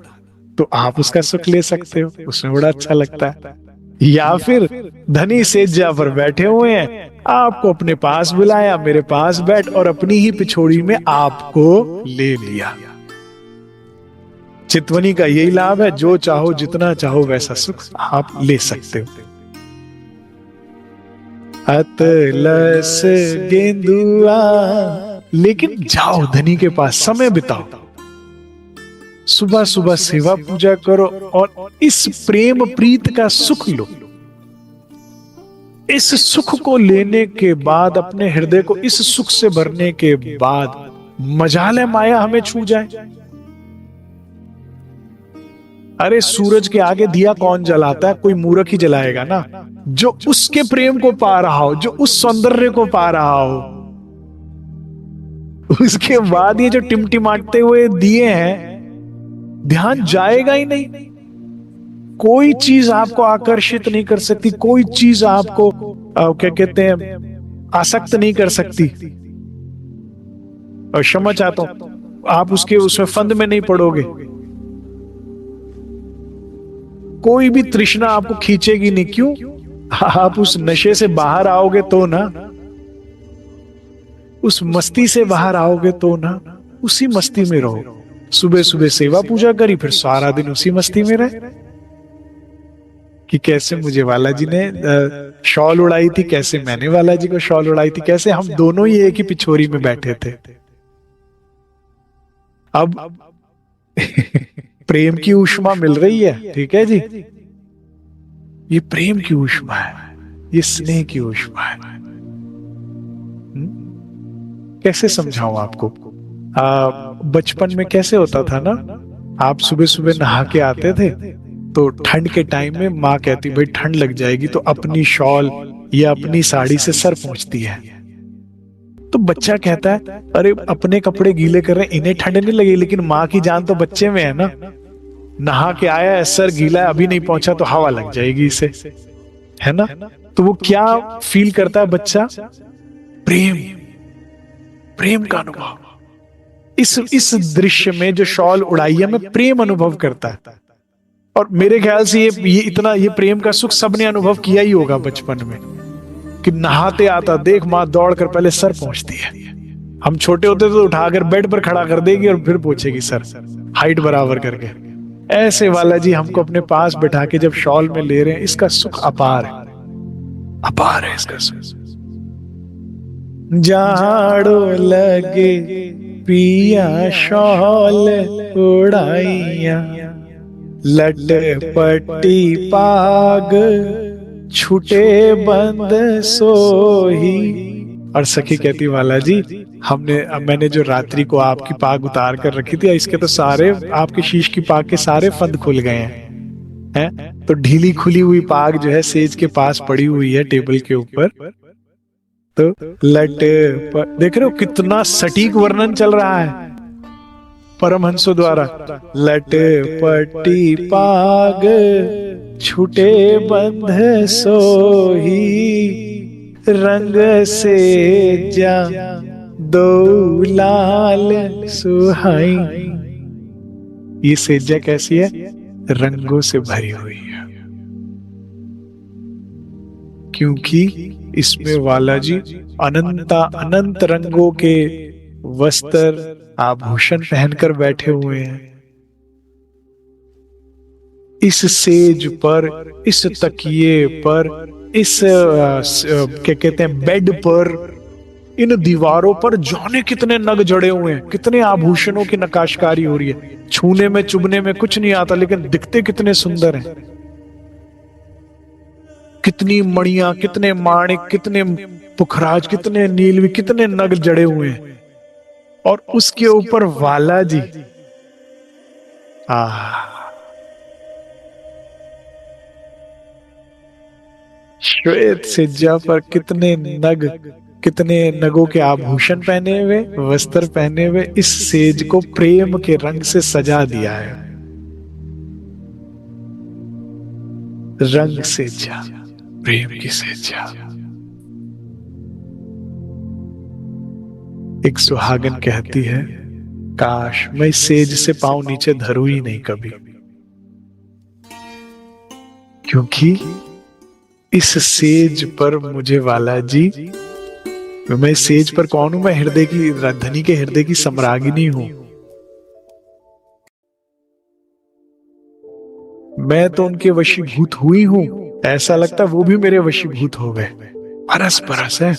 तो आप उसका सुख ले सकते हो, उसमें बड़ा अच्छा लगता है। या फिर धनी सेज्जा पर बैठे हुए हैं, आपको अपने पास बुलाया, मेरे पास बैठ, और अपनी ही पिछोड़ी में आपको ले लिया। चितवनी का यही लाभ है, जो चाहो जितना चाहो वैसा सुख आप ले सकते हो। अतलस गेंदुआ, लेकिन जाओ धनी के पास, समय बिताओ, सुबह सुबह सेवा पूजा करो और इस प्रेम प्रीत का सुख लो। इस सुख को लेने के बाद, अपने हृदय को इस सुख से भरने के बाद, मजाल माया हमें छू जाए। अरे सूरज के आगे दिया कौन जलाता है? कोई मूर्ख ही जलाएगा ना। जो उसके प्रेम को पा रहा हो, जो उस सौंदर्य को पा रहा हो, उसके बाद ये जो टिमटिमाते हुए दिए हैं, ध्यान जाएगा ही नहीं। कोई चीज आपको आकर्षित नहीं कर सकती, कोई चीज आपको क्या कहते हैं, आसक्त नहीं कर सकती। और क्षमा चाहता हूं, आप उसमें फंद में नहीं पड़ोगे। कोई भी तृष्णा आपको खींचेगी नहीं। क्यों? आप उस नशे से बाहर आओगे तो ना, उस मस्ती से बाहर आओगे तो ना, उसी मस्ती में रहो। सुबह सुबह सेवा पूजा करी, फिर सारा दिन उसी मस्ती में रहे कि कैसे मुझे वाला जी ने शॉल उड़ाई थी, कैसे मैंने वाला जी को शॉल उड़ाई थी, कैसे हम दोनों ही एक ही पिछोरी में बैठे थे। अब प्रेम की ऊष्मा मिल रही है, ठीक है जी, ये प्रेम की ऊष्मा है, ये स्नेह की ऊष्मा है। कैसे समझाऊं आपको? बचपन में कैसे होता था ना, आप सुबह सुबह नहा के आते थे तो ठंड के टाइम में माँ कहती भाई ठंड लग जाएगी, तो अपनी शॉल या अपनी साड़ी से सर पोंछती है। तो बच्चा कहता है अरे अपने कपड़े गीले कर रहे हैं, इन्हें ठंड नहीं लगी, लेकिन माँ की जान तो बच्चे में है ना। नहा के आया है, सर गीला है, अभी नहीं पहुंचा तो हवा लग जाएगी इसे, है ना। तो वो क्या फील करता है बच्चा? प्रेम, प्रेम का अनुभव। इस दृश्य में जो शॉल उड़ाई है, मैं प्रेम अनुभव करता है। और मेरे ख्याल से ये प्रेम का सुख सबने अनुभव किया ही होगा बचपन में, कि नहाते आता देख माँ दौड़कर पहले सर पोंछती है। हम छोटे होते तो उठाकर बेड पर खड़ा कर देगी और फिर पोंछेगी सर, हाइट बराबर करके। ऐसे वाला जी हमको अपने पास बैठा के जब शॉल में ले रहे हैं, इसका सुख अपार है, अपार है इसका सुख। जाड़ो लगे पिया शॉल उड़ाइया, लट पट्टी पाग छूटे बंद सोही। और सखी कहती वाला जी, मैंने जो रात्रि को आपकी पाग उतार कर रखी थी, इसके तो सारे आपके शीश की पाग के सारे फंद खुल गए हैं। तो ढीली खुली हुई पाग जो है सेज के पास पड़ी हुई है टेबल के ऊपर। तो देख रहे हो कितना सटीक वर्णन चल रहा है परमहंसों द्वारा। लट पट्टी पाग छूटे बंध सोही, रंग से जा दो लाल सुहाई। ये सेजा कैसी है? रंगों से भरी हुई है, क्योंकि इसमें वालाजी अनंत रंगों के वस्त्र आभूषण पहनकर बैठे हुए हैं। इस सेज पर, इस तकिए पर, इस क्या कहते हैं बेड पर, इन दीवारों पर जाने कितने नग जड़े हुए हैं, कितने आभूषणों की नक्काशकारी हो रही है। छूने में चुभने में कुछ नहीं आता, लेकिन दिखते कितने सुंदर हैं। कितनी मणियां, कितने माणिक, कितने पुखराज, कितने नीलवी, कितने नग जड़े हुए हैं। और उसके ऊपर वाला जी, श्वेत सिज्जा पर कितने नगों के आभूषण पहने हुए, वस्त्र पहने हुए, इस सेज को प्रेम के रंग से सजा दिया है। रंग सेजा, प्रेम की सेजा। एक सुहागन कहती है, काश मैं सेज से पांव नीचे धरूं ही नहीं कभी, क्योंकि इस सेज पर मुझे वाला जी, मैं सेज पर कौन हूं? मैं हृदय की, धनी के हृदय की सम्रागिनी हूं। मैं तो उनके वशीभूत हुई हूं। ऐसा लगता वो भी मेरे वशीभूत हो गए। परस परस है।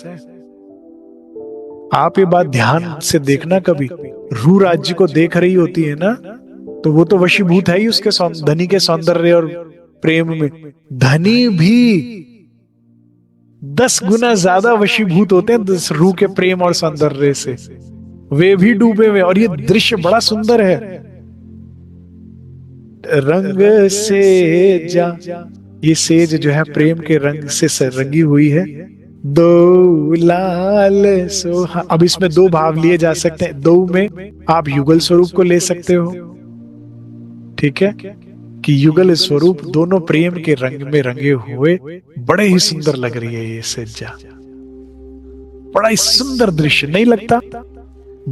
आप ये बात ध्यान से देखना, कभी रू राज्य को देख रही होती है ना, तो वो तो वशीभूत है ही उसके धनी के सौंदर्य और प्रेम में। धनी भी 10 गुना ज्यादा वशीभूत होते हैं रू के प्रेम और सौंदर्य से। वे भी डूबे हुए। और ये दृश्य बड़ा सुंदर है। रंग से जा, ये सेज जो है प्रेम के रंग से रंगी हुई है। दो लाल सोहा। अब इसमें दो भाव लिए जा सकते हैं। दो में आप युगल स्वरूप को ले सकते हो, ठीक है, कि युगल स्वरूप दोनों प्रेम के रंग में रंगे हुए बड़े ही सुंदर लग रही है ये सज्जा। बड़ा ही सुंदर दृश्य नहीं लगता?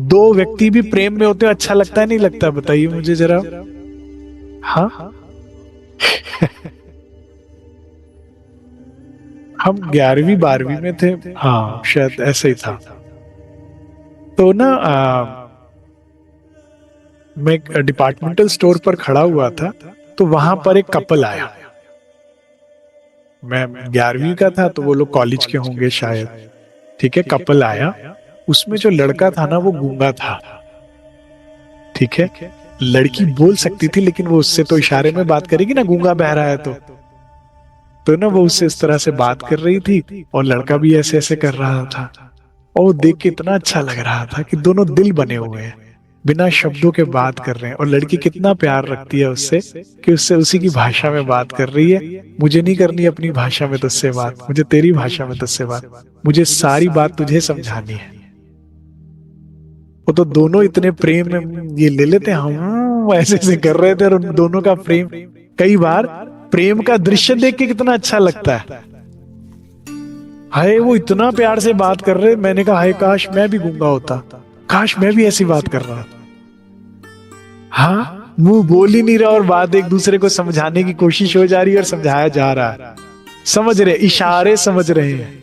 दो व्यक्ति भी प्रेम में होते हैं, अच्छा लगता है नहीं लगता? बताइए मुझे जरा। हाँ हम 11वीं 12वीं में थे, हाँ शायद ऐसे ही था। तो ना मैं डिपार्टमेंटल स्टोर पर खड़ा हुआ था, तो वहां पर एक कपल आया। मैं 11वीं का था, तो वो लोग कॉलेज के होंगे शायद, ठीक है। कपल आया, उसमें जो लड़का था ना वो गूंगा था, ठीक है। लड़की बोल सकती थी, लेकिन वो उससे तो इशारे में बात करेगी ना, गूंगा बह रहा है तो ना वो उससे इस तरह से बात कर रही थी, और लड़का भी ऐसे ऐसे कर रहा था। और वो देख के इतना अच्छा लग रहा था कि दोनों दिल बने हुए हैं, बिना शब्दों के बात कर रहे हैं। और लड़की कितना प्यार रखती है उससे कि उससे उसी की भाषा में बात कर रही है। मुझे नहीं करनी अपनी भाषा में तुझसे बात, मुझे तेरी भाषा में तुझसे बात, मुझे सारी बात तुझे समझानी है। वो तो दोनों इतने प्रेम में ये ले लेते हैं, हम ऐसे ऐसे कर रहे थे। और उन दोनों का प्रेम, कई बार प्रेम का दृश्य देख के कितना अच्छा लगता है। हाय वो इतना प्यार से बात कर रहे, मैंने कहा हाय काश मैं भी गूंगा होता, काश मैं भी ऐसी बात कर रहा। हाँ, मुंह बोल ही नहीं रहा और बात एक दूसरे को समझाने की कोशिश हो जा रही है और समझाया जा रहा है। समझ रहे, इशारे समझ रहे हैं।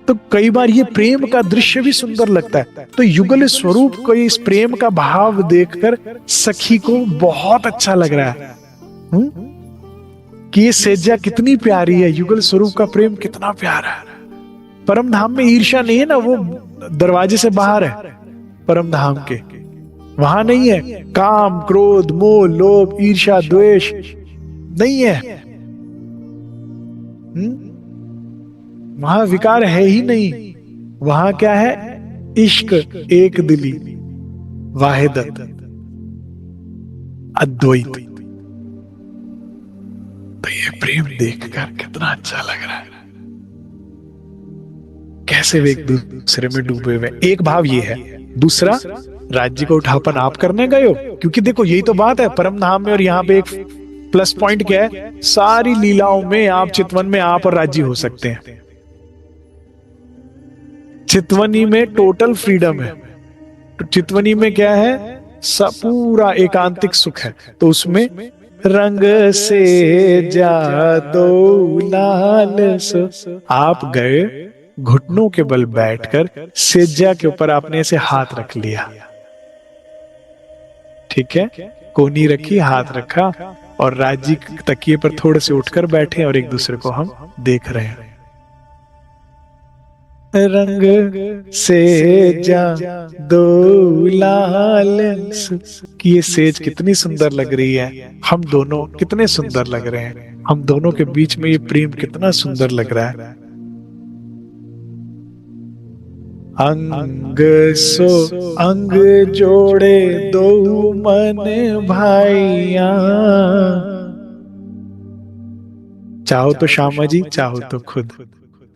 तो कई बार ये प्रेम का दृश्य भी सुंदर लगता है। तो युगल स्वरूप को इस प्रेम का भाव देखकर सखी को बहुत अच्छा लग रहा है कि ये सेजा कितनी प्यारी है, युगल स्वरूप का प्रेम कितना प्यारा है। परम धाम में ईर्ष्या नहीं है ना, वो दरवाजे से बाहर है। परम धाम के वहां नहीं है काम, क्रोध, मोह, लोभ, ईर्ष्या, द्वेष नहीं है। वहां विकार है ही नहीं। वहां क्या है? इश्क, एक दिली, वाहिदत, अद्वैत। तो ये प्रेम देखकर कितना अच्छा लग रहा है, कैसे वे एक दूसरे में डूबे हुए। एक भाव ये है। दूसरा, राज्य को उठापन आप करने गए हो, क्योंकि देखो यही तो बात है परम धाम में। और यहाँ पे एक प्लस पॉइंट क्या है? सारी लीलाओं में आप, चितवन में आप और राज्य हो सकते हैं। चितवनी में टोटल फ्रीडम है। तो चितवनी में क्या है? सब पूरा एकांतिक सुख है। तो उसमें रंग से जादो लाल सो, आप गए घुटनों के बल बैठकर सेज्जा के ऊपर आपने ऐसे हाथ रख लिया, ठीक है, कोनी रखी, हाथ रखा, और राजी तकिए पर थोड़े से उठकर बैठे और एक दूसरे को हम देख रहे हैं। रंग से जा दो लाल कि ये सेज कितनी सुंदर लग रही है, हम दोनों कितने सुंदर लग रहे हैं, हम दोनों के बीच में ये प्रेम कितना सुंदर लग रहा है। अंग सो अंग जोड़े दो मन भाइया। चाहो तो श्यामा जी, चाहो तो खुद।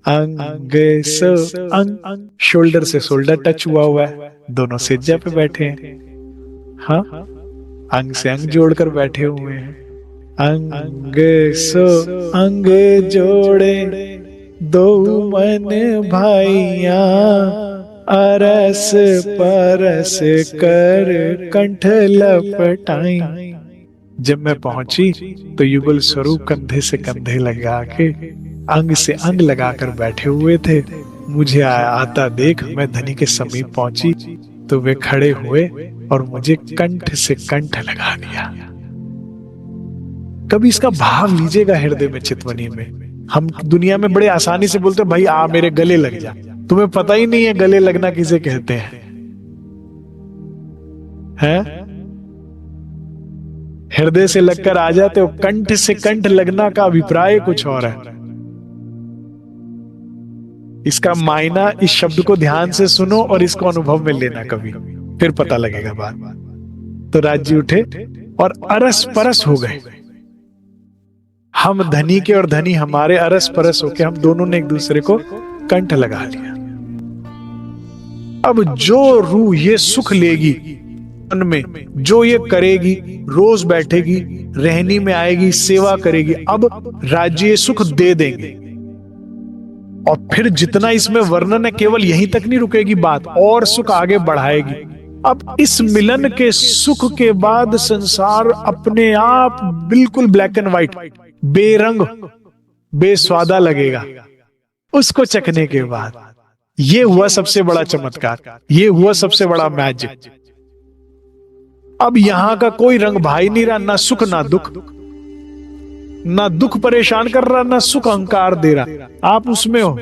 अंग सो अंग, शोल्डर से शोल्डर टच हुआ है, दोनों सेज्जा पे बैठे हैं। हाँ, अंग से अंग जोड़कर बैठे हुए हैं। अंग सो अंग जोड़े दो मन भाइया, अरस परस कर कंठ लपटाई। जब मैं पहुंची तो युगल स्वरूप कंधे से कंधे लगा के, अंग से अंग लगाकर बैठे हुए थे। मुझे आता देख मैं धनी के समीप पहुंची तो वे खड़े हुए और मुझे कंठ से कंठ लगा दिया। कभी इसका भाव लीजिएगा हृदय में, चितवनी में। हम दुनिया में बड़े आसानी से बोलते हैं भाई आ मेरे गले लग जा, तुम्हें पता ही नहीं है गले लगना किसे कहते हैं। हृदय से लगकर आ जाते हो, कंठ से कंठ लगना का अभिप्राय कुछ और है। इसका मायना, इस शब्द को ध्यान से सुनो और इसको अनुभव में लेना कभी, फिर पता लगेगा बात। तो राज्य उठे और अरस परस हो गए। हम धनी के और धनी हमारे, अरस परस होके हम दोनों ने एक दूसरे को कंठ लगा लिया। अब जो रूह ये सुख लेगी मन में, जो ये करेगी, रोज बैठेगी, रहनी में आएगी, सेवा करेगी, अब राज्य ये सुख दे देंगे। और फिर जितना इसमें वर्णन है केवल यहीं तक नहीं रुकेगी बात, और सुख आगे बढ़ाएगी। अब इस मिलन के सुख के बाद संसार अपने आप बिल्कुल ब्लैक एंड व्हाइट, बेरंग बेस्वादा लगेगा उसको चखने के बाद। ये हुआ सबसे बड़ा चमत्कार, ये हुआ सबसे बड़ा मैजिक। अब यहां का कोई रंग भाई नहीं रहा, ना सुख ना दुख, ना दुख परेशान कर रहा, ना सुख अहंकार दे रहा, आप उसमें हो।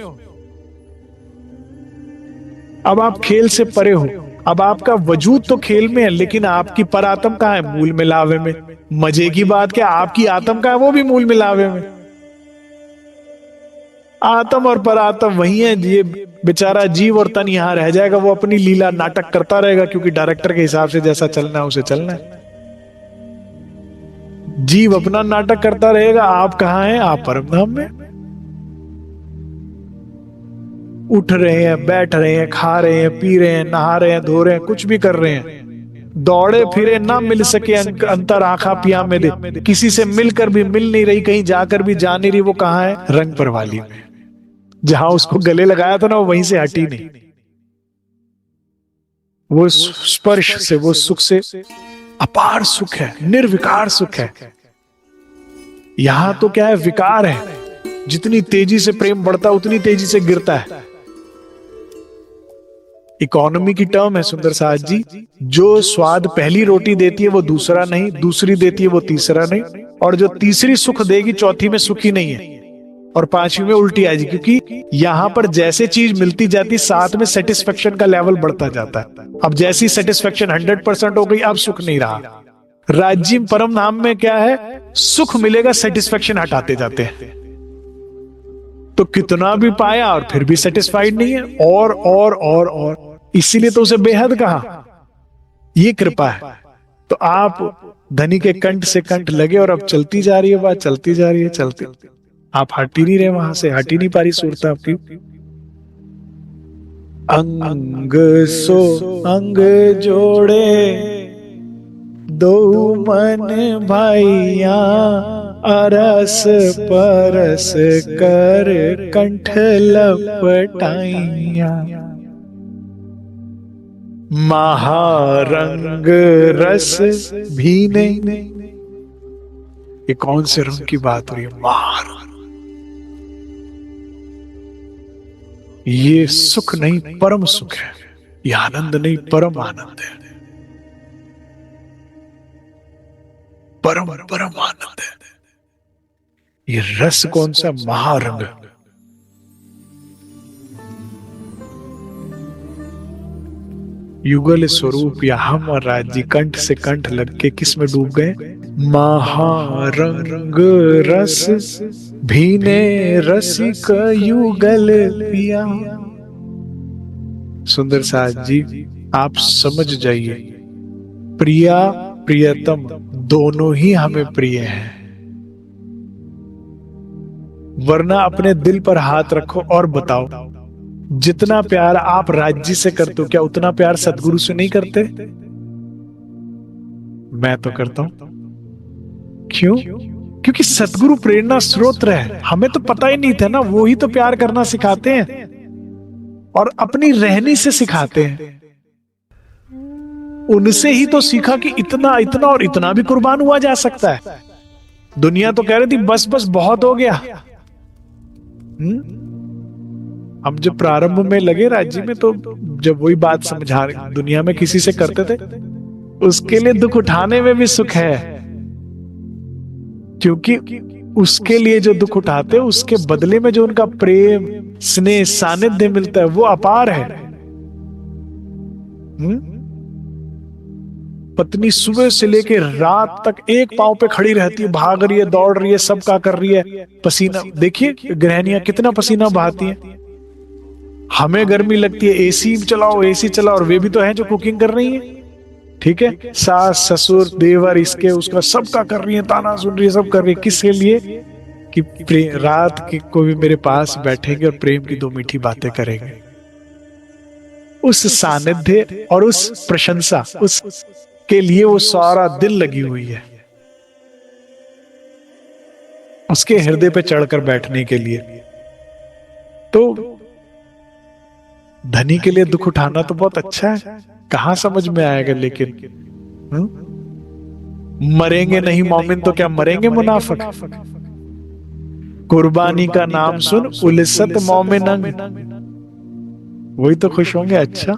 अब आप खेल से परे हो। अब आपका वजूद तो खेल में है, लेकिन आपकी परात्म कहां है? मूल मिलावे में। मजे की बात क्या, आपकी आत्म का है वो भी मूल मिलावे में। आत्म और परात्म वही है। ये बेचारा जीव और तन यहां रह जाएगा, वो अपनी लीला नाटक करता रहेगा, क्योंकि डायरेक्टर के हिसाब से जैसा चलना है उसे चलना है। जीव अपना नाटक करता रहेगा। आप कहां हैं? आप परमधाम में। उठ रहे हैं, बैठ रहे हैं, खा रहे हैं, पी रहे हैं, नहा रहे हैं, धो रहे हैं, कुछ भी कर रहे हैं। दौड़े फिरे ना मिल सके अंतर आंखा पिया में दे, किसी से मिलकर भी मिल नहीं रही, कहीं जाकर भी जा नहीं रही। वो कहां है? रंग परवाली में। जहां उसको गले लगाया था ना, वो वहीं से हटी नहीं। वो स्पर्श से, वो सुख से अपार सुख है, निर्विकार सुख है। यहां तो क्या है? विकार है। जितनी तेजी से प्रेम बढ़ता उतनी तेजी से गिरता है। इकोनॉमी की टर्म है सुंदर साज जी। जो स्वाद पहली रोटी देती है वो दूसरा नहीं, दूसरी देती है वो तीसरा नहीं, और जो तीसरी सुख देगी चौथी में सुखी नहीं है, और पांचवी में उल्टी आएगी। क्योंकि यहां पर जैसे चीज मिलती जाती, साथ में सेटिस्फेक्शन का लेवल बढ़ता जाता है। अब जैसी सेटिस्फेक्शन 100% हो गई, अब सुख नहीं रहा। राज्य परम धाम में क्या है? सुख मिलेगा, सेटिस्फेक्शन हटाते जाते हैं। तो कितना भी पाया और फिर भी सेटिस्फाइड नहीं है, और इसीलिए तो उसे बेहद कहा। ये कृपा है। तो आप धनी के कंठ से कंठ लगे और अब चलती जा रही है बात, चलती जा रही है, चलती, आप हट ही नहीं रहे वहां से, हट ही नहीं पा रही सूरत आपकी। अंग सो अंग जोड़े दो मन भाइया, अरस परस कर कंठ लपटाइया। महारंग रस भीने, ये कौन से रंग की बात हो रही है? महारंग। ये सुख नहीं परम सुख है, ये आनंद नहीं परम आनंद है, परम परम आनंद है। ये रस कौन सा? महारंग। युगल स्वरूप या हम और राज्य कंठ से कंठ लग के किस में डूब गए? महारंग रस भीने रसिक युगल पिया। सुंदर साथ जी, आप समझ जाइए, प्रिया प्रियतम दोनों ही हमें प्रिय हैं। वरना अपने दिल पर हाथ रखो और बताओ, जितना प्यार आप राज्य से करते हो, क्या उतना प्यार सदगुरु से नहीं करते? मैं तो करता हूं। क्यों? क्योंकि सदगुरु प्रेरणा स्रोत है। हमें तो पता ही नहीं था ना, वो ही तो प्यार करना सिखाते हैं और अपनी रहनी से सिखाते हैं। उनसे ही तो सीखा कि इतना इतना और इतना भी कुर्बान हुआ जा सकता है। दुनिया तो कह रही थी बस बस बहुत हो गया। हम जब प्रारंभ में लगे राज्य में, तो जब वही बात समझा दुनिया में किसी से करते थे, उसके लिए दुख उठाने में भी सुख है, क्योंकि उसके लिए जो दुख उठाते हैं उसके बदले में जो उनका प्रेम स्नेह सानिध्य मिलता है वो अपार है। पत्नी सुबह से लेकर रात तक एक पांव पे खड़ी रहती है, भाग रही है, दौड़ रही है, सब का कर रही है, पसीना देखिए गृहिणियां कितना पसीना बहाती हैं। हमें गर्मी लगती है, एसी चलाओ एसी चलाओ, और वे भी तो हैं जो कुकिंग कर रही हैं। ठीक है, सास ससुर देवर इसके उसका सबका कर रही है, ताना सुन रही है, सब कर रही है। किसके लिए? कि रात की को भी मेरे पास बैठेंगे और प्रेम की दो मीठी बातें करेंगे। उस सानिध्य और उस प्रशंसा उस के लिए वो सारा दिल लगी हुई है, उसके हृदय पे चढ़कर बैठने के लिए। तो धनी के लिए दुख उठाना तो बहुत अच्छा है, कहां समझ में आएगा, लेकिन मरेंगे नहीं मोमिन तो क्या मरेंगे मुनाफिक। कुर्बानी का नाम सुन उलसत मोमिन अंग, वही तो खुश होंगे। अच्छा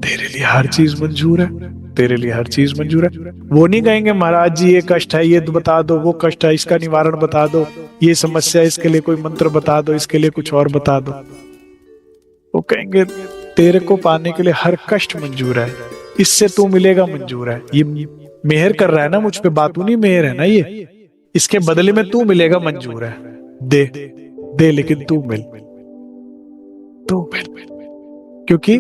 तेरे लिए हर चीज मंजूर है, तेरे लिए हर चीज मंजूर है। वो नहीं कहेंगे महाराज जी ये कष्ट है, ये तो बता दो, वो कष्ट है इसका निवारण बता दो, ये समस्या इसके लिए कोई मंत्र बता दो, इसके लिए कुछ और बता दो। वो कहेंगे तेरे को पाने के लिए हर कष्ट मंजूर है, इससे तू मिलेगा मंजूर है। ये मेहर कर रहा है ना मुझ पे, बातूनी मेहर है ना ये, इसके बदले में तू मिलेगा मंजूर है। दे दे लेकिन तू मिल, तू मिल, क्योंकि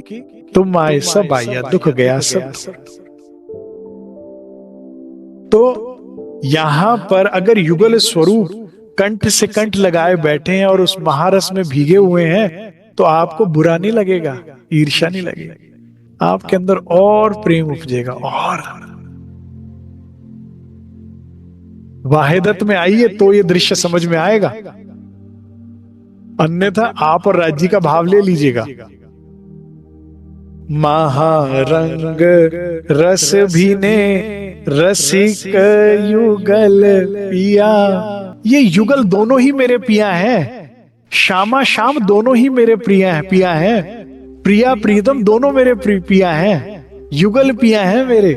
तुम आए सब आया, दुख गया सब। तो यहां पर अगर युगल स्वरूप कंठ से कंठ लगाए बैठे हैं और उस महारस में भीगे हुए हैं, तो आपको बुरा नहीं लगेगा, ईर्ष्या नहीं लगेगी, आपके अंदर और प्रेम उपजेगा। और वाहिदत में आइए तो ये दृश्य समझ में आएगा, अन्यथा आप और राज्य का भाव ले लीजिएगा। महारंग रस भीने रसिक युगल पिया। ये युगल दोनों ही मेरे पिया हैं, श्यामा श्याम दोनों ही मेरे पिया हैं, प्रिया प्रीतम दोनों मेरे पिया हैं, युगल पिया हैं मेरे।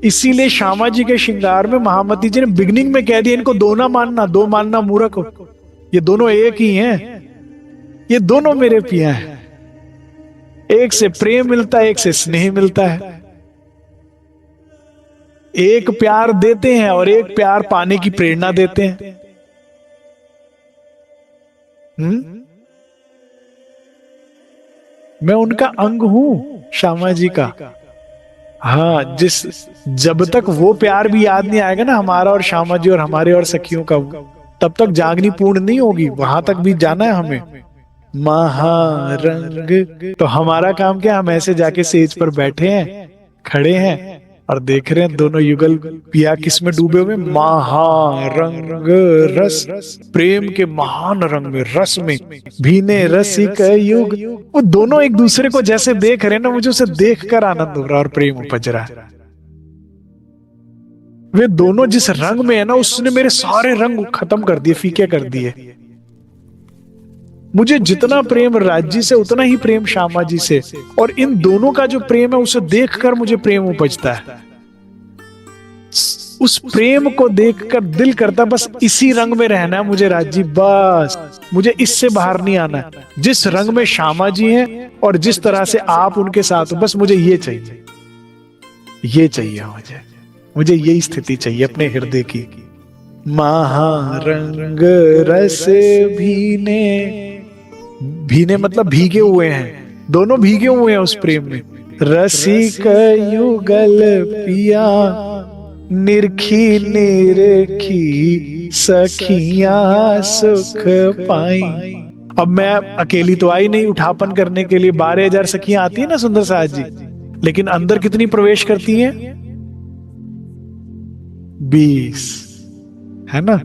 इसीलिए श्यामा जी के श्रृंगार में महामती जी ने बिगनिंग में कह दिया, इनको दो ना मानना, दो मानना मूर्ख हो, ये दोनों एक ही हैं, ये दोनों मेरे पिया हैं। एक से प्रेम मिलता है, एक से स्नेह मिलता है। एक प्यार देते हैं और एक प्यार पाने की प्रेरणा देते हैं। मैं उनका अंग हूं, श्यामा जी का। हाँ, जब तक वो प्यार भी याद नहीं आएगा ना हमारा और श्यामा जी और हमारे और सखियों का, तब तक जागनी पूर्ण नहीं होगी। वहां तक भी जाना है हमें। महारंग, तो हमारा काम क्या, हम ऐसे जाके सेज पर बैठे हैं, खड़े हैं और देख रहे हैं दोनों युगल पिया किस में डूबे हुए, महारंग रस, प्रेम के महान रंग में, रस में भीने रसिक युग। वो दोनों एक दूसरे को जैसे देख रहे हैं ना, मुझे उसे देखकर आनंद हो रहा और प्रेम उपज रहा है। वे दोनों जिस रंग में है ना, उसने मेरे सारे रंग खत्म कर दिए, फीके कर दिए। मुझे जितना प्रेम राज्य से, उतना ही प्रेम श्यामा जी से, और इन दोनों का जो प्रेम है उसे देखकर मुझे प्रेम उपजता है। उस प्रेम को देखकर दिल करता बस इसी रंग में रहना है मुझे राज्य, बस मुझे इससे बाहर नहीं आना है। जिस रंग में श्यामा जी हैं और जिस तरह से आप उनके साथ हो, बस मुझे ये चाहिए, ये चाहिए मुझे यही स्थिति चाहिए अपने हृदय की। महारंग रस भीने, भीने मतलब भीगे हुए हैं, दोनों भीगे हुए हैं उस प्रेम में। रसिक युगल पिया निरखी निरखी सखियां सुख पाई। अब मैं अकेली तो आई नहीं उठापन करने के लिए, 12,000 सखियां आती है ना सुंदर साज जी, लेकिन अंदर कितनी प्रवेश करती हैं? 20, है ना।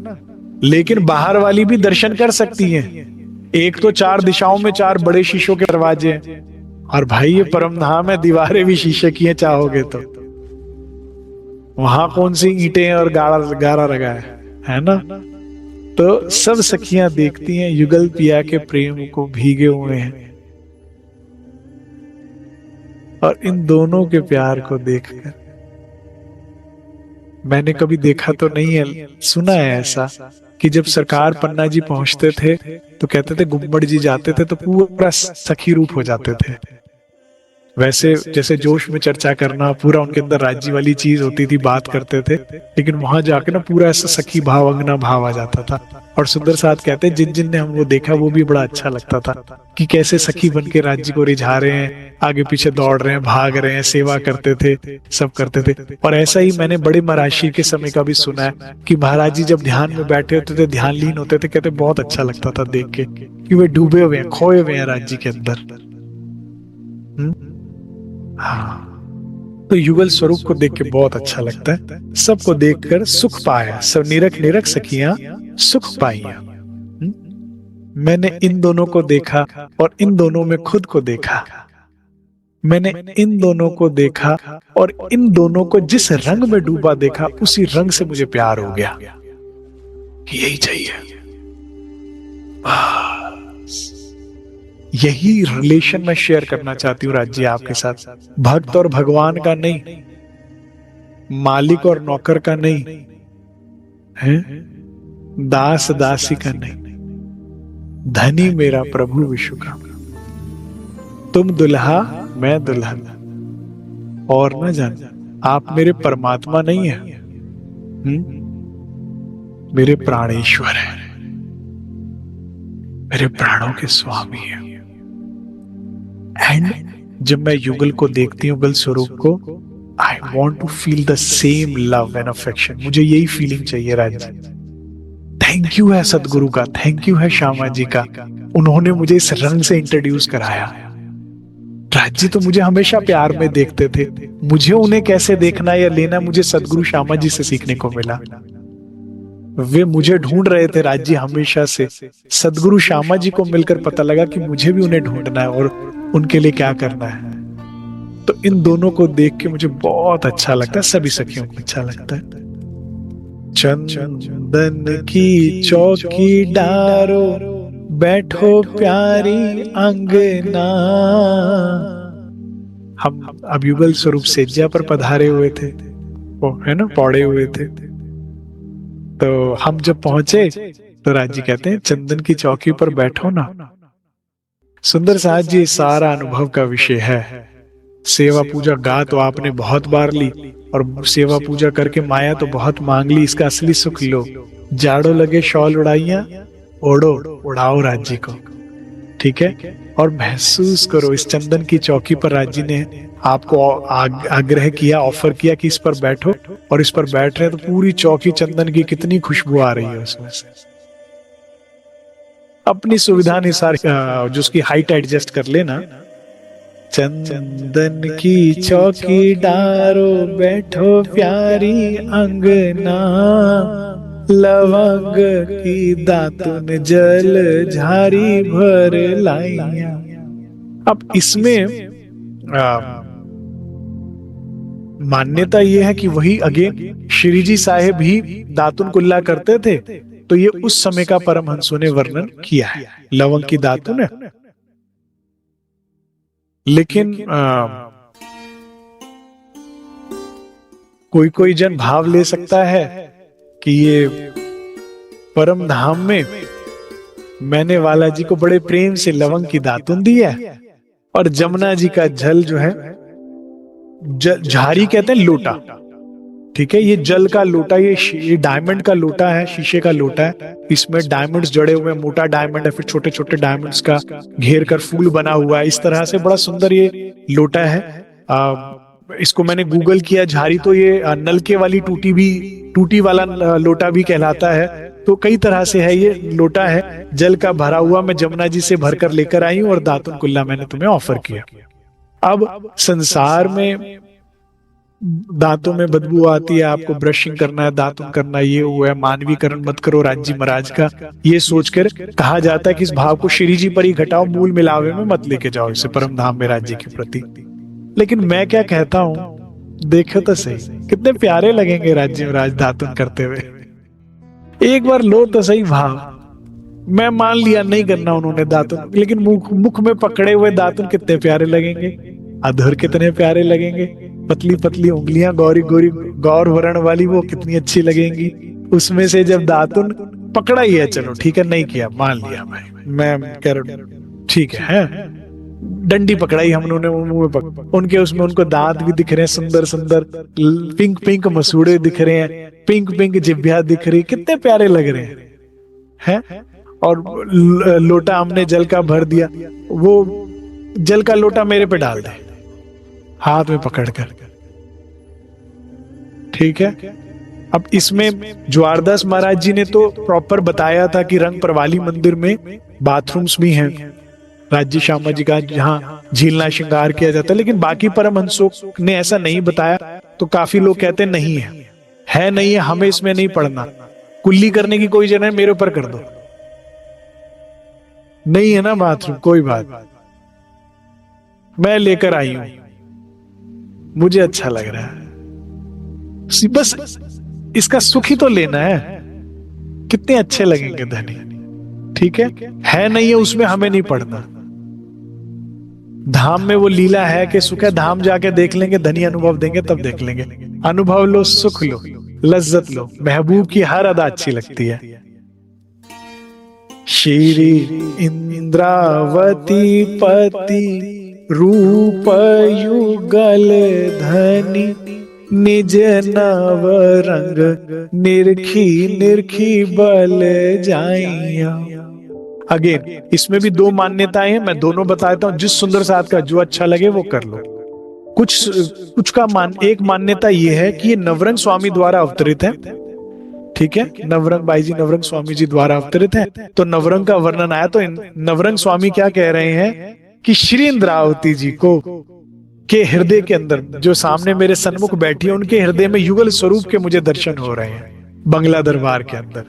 लेकिन बाहर वाली भी दर्शन कर सकती हैं। एक तो 4 दिशाओं में 4 बड़े शीशों के दरवाजे हैं, और भाई ये परम धाम है, दीवारें भी शीशे की हैं चाहोगे तो। वहां कौन सी ईंटें और गारा लगा है ना। तो सब सखियां देखती हैं युगल पिया के प्रेम को भीगे हुए हैं, और इन दोनों के प्यार को देखकर मैंने कभी देखा तो नहीं है, सुना है ऐसा कि जब सरकार पन्ना जी पहुंचते थे तो कहते थे गुम्बड़ जी जाते थे तो पूरा सखी रूप हो जाते थे। वैसे जैसे जोश में चर्चा करना, पूरा उनके अंदर राज्य वाली चीज होती थी, बात करते थे, लेकिन वहां जाके ना पूरा ऐसा सखी भाव, अंगना भाव आ जाता था। और सुंदर साथ कहते हैं जिन जिन ने हमको देखा वो भी बड़ा अच्छा लगता था कि कैसे सखी बन के राज्य को रिझा रहे हैं, आगे पीछे दौड़ रहे हैं, भाग रहे हैं, सेवा करते थे, सब करते थे। और ऐसा ही मैंने बड़े महाराज के समय का भी सुना है कि महाराज जी जब ध्यान में बैठे होते थे, ध्यान लीन होते थे, कहते बहुत अच्छा लगता था देख के कि वे डूबे हुए हैं, खोए हुए हैं राज्य के अंदर। हाँ, तो युगल स्वरूप को देख के बहुत अच्छा लगता है। सबको देखकर सुख पाया, सब निरख निरख सखियां सुख पाइया। मैंने इन दोनों को देखा और इन दोनों में खुद को देखा। मैंने इन दोनों को देखा और इन दोनों को जिस रंग में डूबा देखा, उसी रंग से मुझे प्यार हो गया कि यही चाहिए। यही रिलेशन मैं शेयर करना चाहती हूँ राज्य आपके साथ। भक्त और भगवान का नहीं, मालिक और नौकर का नहीं है, दास दासी का नहीं, धनी मेरा प्रभु विश्व का। तुम दुल्हा मैं दुल्हन, और न जान आप मेरे परमात्मा नहीं है, मेरे प्राणेश्वर है, मेरे प्राणों के स्वामी है। एंड जब मैं युगल को देखती हूँ, युगल स्वरूप को, I want to feel the same love and affection. मुझे यही फीलिंग चाहिए राज्य। थैंक यू है सदगुरु का, थैंक यू है श्यामा जी का, उन्होंने मुझे इस रंग से इंट्रोड्यूस कराया। राज्य तो मुझे हमेशा प्यार में देखते थे, मुझे उन्हें कैसे देखना या लेना मुझे सदगुरु श्यामा जी से सीखने को मिला। वे मुझे ढूंढ रहे थे राज्य हमेशा से, सदगुरु श्यामा जी को मिलकर पता लगा कि मुझे भी उन्हें ढूंढना है और उनके लिए क्या करना है। तो इन दोनों को देख के मुझे बहुत अच्छा लगता है, सभी सखियों को अच्छा लगता है। चंदन की चौकी डारो बैठो प्यारी अंगना। हम अब युगल स्वरूप सेज्या पर पधारे हुए थे, वो है ना, पौड़े हुए थे। तो हम जब पहुंचे तो राजी कहते हैं चंदन की चौकी पर बैठो ना। सुंदर साज जी सारा अनुभव का विषय है। सेवा पूजा गा तो आपने बहुत बार ली, और सेवा पूजा करके माया तो बहुत मांग ली, इसका असली सुख लो। जाड़ो लगे शॉल उड़ाइया, ओढ़ो, उड़ाओ राज्य को, ठीक है। और महसूस करो, इस चंदन की चौकी पर राज्य ने आपको आग्रह किया, ऑफर किया कि इस पर बैठो, और इस पर बैठ रहे हैं तो पूरी चौकी चंदन की कितनी खुशबू आ रही है उसमें से। अपनी सुविधा अनुसार जो उसकी हाइट एडजस्ट कर लेना। चंदन की चौकी डारो, बैठो प्यारी अंगना, लवंग की दातुन जल झारी भर लाइया। अब इसमें मान्यता यह है कि वही अगेन श्री जी साहेब ही दातुन कुल्ला करते थे, तो ये उस समय का परमहंसों ने वर्णन किया है, लवंग की दातुन है। लेकिन कोई कोई जन भाव ले सकता है कि ये परम धाम में मैंने वाला जी को बड़े प्रेम से लवंग की दातुन दी है, और जमुना जी का जल जो है, झारी कहते हैं लोटा, ठीक है, ये जल का लोटा, ये डायमंड का लोटा है, शीशे का लोटा है, इसमें डायमंड्स जड़े हुए हैं, मोटा डायमंड है, फिर छोटे छोटे डायमंड्स का घेर कर फूल बना हुआ है, इस तरह से बड़ा सुंदर ये लोटा है। इसको मैंने गूगल किया, झारी तो ये नलके वाली टूटी वाला लोटा भी कहलाता है, तो कई तरह से है ये लोटा है, जल का भरा हुआ, मैं जमुना जी से भरकर लेकर आई हूं, और दातुन कुल्ला मैंने तुम्हें ऑफर किया। अब संसार में दांतों में बदबू आती है, आपको ब्रशिंग करना है, दातुन करना, ये हुआ है, मानवीकरण मत करो राज्य महाराज का, ये सोचकर कहा जाता है कि इस भाव को श्री जी पर ही घटाओ, मूल मिलावे में मत लेके जाओ इसे परम धाम में राज्य के प्रति। लेकिन मैं क्या कहता हूं, देखो तो सही, कितने प्यारे लगेंगे राज्य महाराज दातुन करते हुए। एक बार लो तो सही भाव। मैं मान लिया नहीं करना उन्होंने दातुन, लेकिन मुख में पकड़े हुए दातुन कितने प्यारे लगेंगे, अधर कितने प्यारे लगेंगे, पतली पतली उंगलियां गौरी गौरी गौर वर्ण वाली, वो कितनी अच्छी लगेंगी। उसमें से जब दातुन पकड़ा ही है, चलो ठीक है, नहीं किया, मान लिया भाई, मैं कह रहा हूं ठीक है, डंडी पकड़ाई हम लोगों ने, मुंह में उनके, उसमें उनको दांत भी दिख रहे हैं, सुंदर सुंदर पिंक पिंक मसूड़े दिख रहे हैं, पिंक पिंक जिभ्या दिख रही, कितने प्यारे लग रहे हैं। और लोटा हमने जल का भर दिया, वो जल का लोटा मेरे पे डाल दे हाथ में पकड़कर, ठीक है। अब इसमें ज्वारदास महाराज जी ने तो प्रॉपर बताया था कि रंग प्रवाली मंदिर में बाथरूम्स भी हैं, राज्य श्यामा जी का, जहां झीलना श्रृंगार किया जाता है, लेकिन बाकी परमहंसों ने ऐसा नहीं बताया, तो काफी लोग कहते नहीं है नहीं है, हमें इसमें नहीं पढ़ना, कुल्ली करने की कोई जगह मेरे ऊपर कर दो, नहीं है ना बाथरूम, कोई बात, मैं लेकर आई हूं, मुझे अच्छा लग रहा है, बस इसका सुख ही तो लेना है, कितने अच्छे लगेंगे धनी, ठीक है नहीं है उसमें हमें नहीं पढ़ना। धाम में वो लीला है कि सुख है, धाम जाके देख लेंगे, धनी अनुभव देंगे तब देख लेंगे, अनुभव लो, सुख लो, लज्जत लो, महबूब की हर अदा अच्छी लगती है। श्री इंद्रावती पति रूप युगल धनी, निज नव रंग निरखी निरखी बल जाइया। अगेन इसमें भी दो मान्यताएं हैं, मैं दोनों बताता हूं, जिस सुंदर साथ का जो अच्छा लगे वो कर लो। कुछ का एक मान्यता ये है कि ये नवरंग स्वामी द्वारा अवतरित है, ठीक है, नवरंग भाई जी, नवरंग स्वामी जी द्वारा अवतरित है, तो नवरंग का वर्णन आया, तो नवरंग स्वामी क्या कह रहे हैं कि श्री इंद्रावती जी को के हृदय के अंदर, जो सामने मेरे सन्मुख बैठी है, उनके हृदय में युगल स्वरूप के मुझे दर्शन हो रहे हैं बंगला दरबार के अंदर,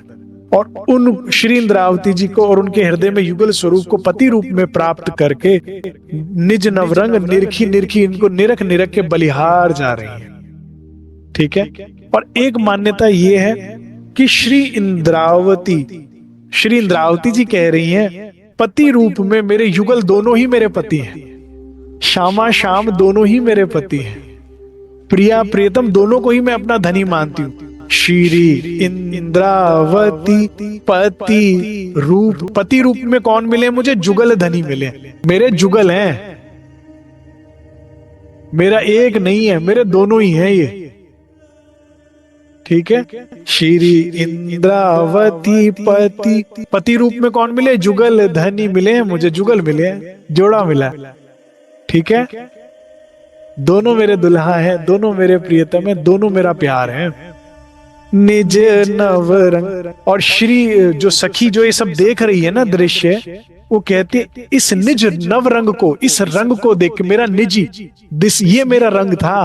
और उन श्री इंद्रावती जी को और उनके हृदय में युगल स्वरूप को पति रूप में प्राप्त करके निज नवरंग निरखी निरखी, इनको निरख निरख के बलिहार जा रही है, ठीक है। और एक मान्यता ये है कि श्री इंद्रावती जी कह रही हैं, पति रूप में मेरे युगल दोनों ही मेरे पति हैं, श्यामा श्याम दोनों ही मेरे पति हैं, प्रिया प्रियतम दोनों को ही मैं अपना धनी मानती हूं। श्री इंद्रावती पति रूप में कौन मिले मुझे? जुगल धनी मिले, मेरे जुगल हैं, मेरा एक नहीं है, मेरे दोनों ही हैं ये, ठीक है, श्री इंद्रावती पति, पति रूप में कौन मिले? जुगल धनी मिले हैं मुझे, जुगल मिले हैं, जोड़ा मिला, ठीक है। दोनों मेरे दुल्हा हैं, दोनों मेरे प्रियतम है, दोनों मेरा प्यार है। निज नव रंग, और श्री जो सखी जो ये सब देख रही है ना दृश्य, वो कहते इस निज नव रंग को, इस रंग को देख के मेरा निजी ये मेरा रंग था।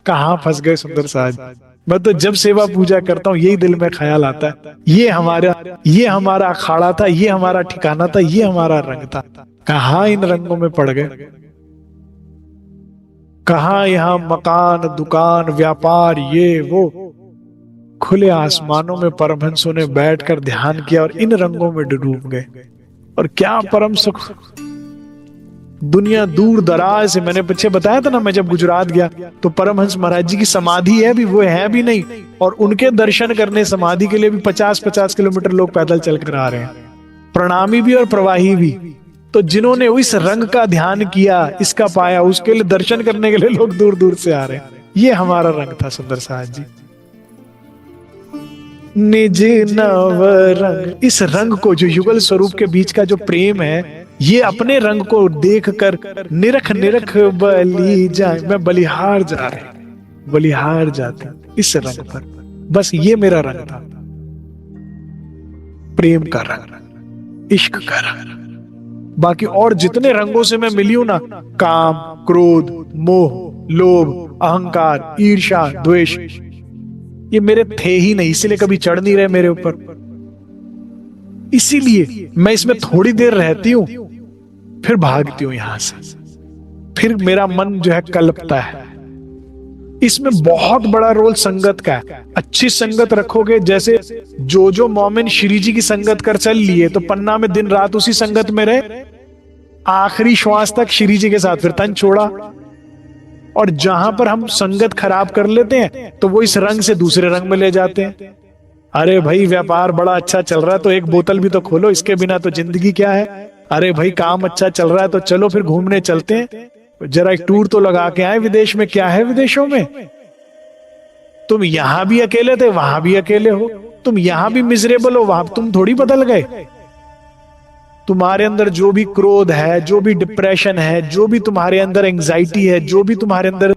कहां फंस गए सुंदर साज। मैं तो जब सेवा पूजा करता हूं यही दिल में ख्याल आता है, ये हमारा अखाड़ा था, ये हमारा ठिकाना था, ये हमारा रंग था। कहां इन रंगों में पड़ गए, कहां यहां मकान दुकान व्यापार ये वो। खुले आसमानों में परमहंसों ने बैठकर ध्यान किया और इन रंगों में डूब गए, और क्या परम सुख। दुनिया दूर दराज से, मैंने पीछे बताया था ना, मैं जब गुजरात गया तो परमहंस महाराज जी की समाधि है भी, वो है भी नहीं, और उनके दर्शन करने समाधि के लिए भी 50-50 किलोमीटर लोग पैदल चलकर आ रहे हैं, प्रणामी भी और प्रवाही भी। तो जिन्होंने इस रंग का ध्यान किया, इसका पाया, उसके लिए दर्शन करने के लिए लोग दूर दूर से आ रहे हैं। ये हमारा रंग था सुंदर साहब जी। निज नव रंग, इस रंग को, जो युगल स्वरूप के बीच का जो प्रेम है, ये अपने रंग को देखकर निरख निरख बलि जाए, मैं बलिहार जा रहे, बलिहार जाते इस रंग पर। बस ये मेरा रंग था, प्रेम का रंग, इश्क का रंग। बाकी और जितने रंगों से मैं मिली हूं ना, काम क्रोध मोह लोभ अहंकार ईर्ष्या द्वेष, ये मेरे थे ही नहीं, इसीलिए कभी चढ़ नहीं रहे मेरे ऊपर। इसीलिए मैं इसमें थोड़ी देर रहती हूं, फिर भागती हूं यहां से, फिर मेरा मन जो है कल्पता है। इसमें बहुत बड़ा रोल संगत का है। अच्छी संगत रखोगे, जैसे जो मोमिन श्री जी की संगत कर चल लिए, तो पन्ना में दिन रात उसी संगत में रहे, आखिरी श्वास तक श्री जी के साथ, फिर तन छोड़ा। और जहां पर हम संगत खराब कर लेते हैं, तो वो इस रंग से दूसरे रंग में ले जाते हैं। अरे भाई व्यापार बड़ा अच्छा चल रहा है तो एक बोतल भी तो खोलो, इसके बिना तो जिंदगी क्या है। अरे भाई काम अच्छा चल रहा है तो चलो फिर घूमने चलते हैं, जरा एक टूर तो लगा के आए विदेश में। क्या है विदेशों में? तुम यहां भी अकेले थे, वहां भी अकेले हो। तुम यहां भी मिजरेबल हो, वहां तुम थोड़ी बदल गए। तुम्हारे अंदर जो भी क्रोध है, जो भी डिप्रेशन है, जो भी तुम्हारे अंदर एंजाइटी है, जो भी तुम्हारे अंदर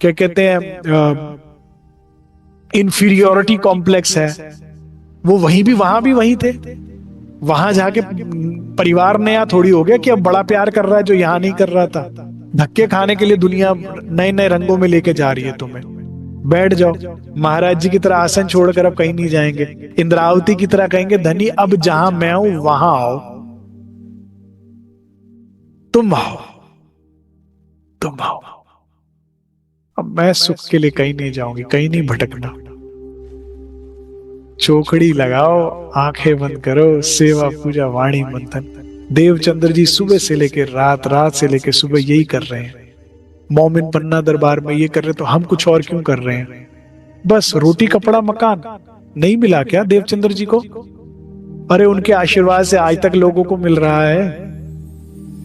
क्या कहते हैं इंफीरियोरिटी कॉम्प्लेक्स है, वो वहां भी वही थे। वहां जाके परिवार नया थोड़ी हो गया कि अब बड़ा प्यार कर रहा है जो यहां नहीं कर रहा था। धक्के खाने के लिए दुनिया नए नए रंगों में लेके जा रही है तुम्हें। बैठ जाओ, महाराज जी की तरह आसन छोड़कर अब कहीं नहीं जाएंगे। इंद्रावती की तरह कहेंगे धनी अब जहां मैं हूं वहां आओ, तुम आओ, तुम आओ। अब मैं सुख के लिए कहीं नहीं जाऊंगी, कहीं नहीं भटकना। चौकड़ी लगाओ, आंखें बंद करो, सेवा पूजा वाणी मंथन। देवचंद्र जी सुबह से लेकर रात, रात से लेकर सुबह यही कर रहे हैं। मोमिन पन्ना दरबार में ये कर रहे, तो हम कुछ और क्यों कर रहे हैं? बस रोटी कपड़ा मकान नहीं मिला क्या देवचंद्र जी को? अरे उनके आशीर्वाद से आज तक लोगों को मिल रहा है।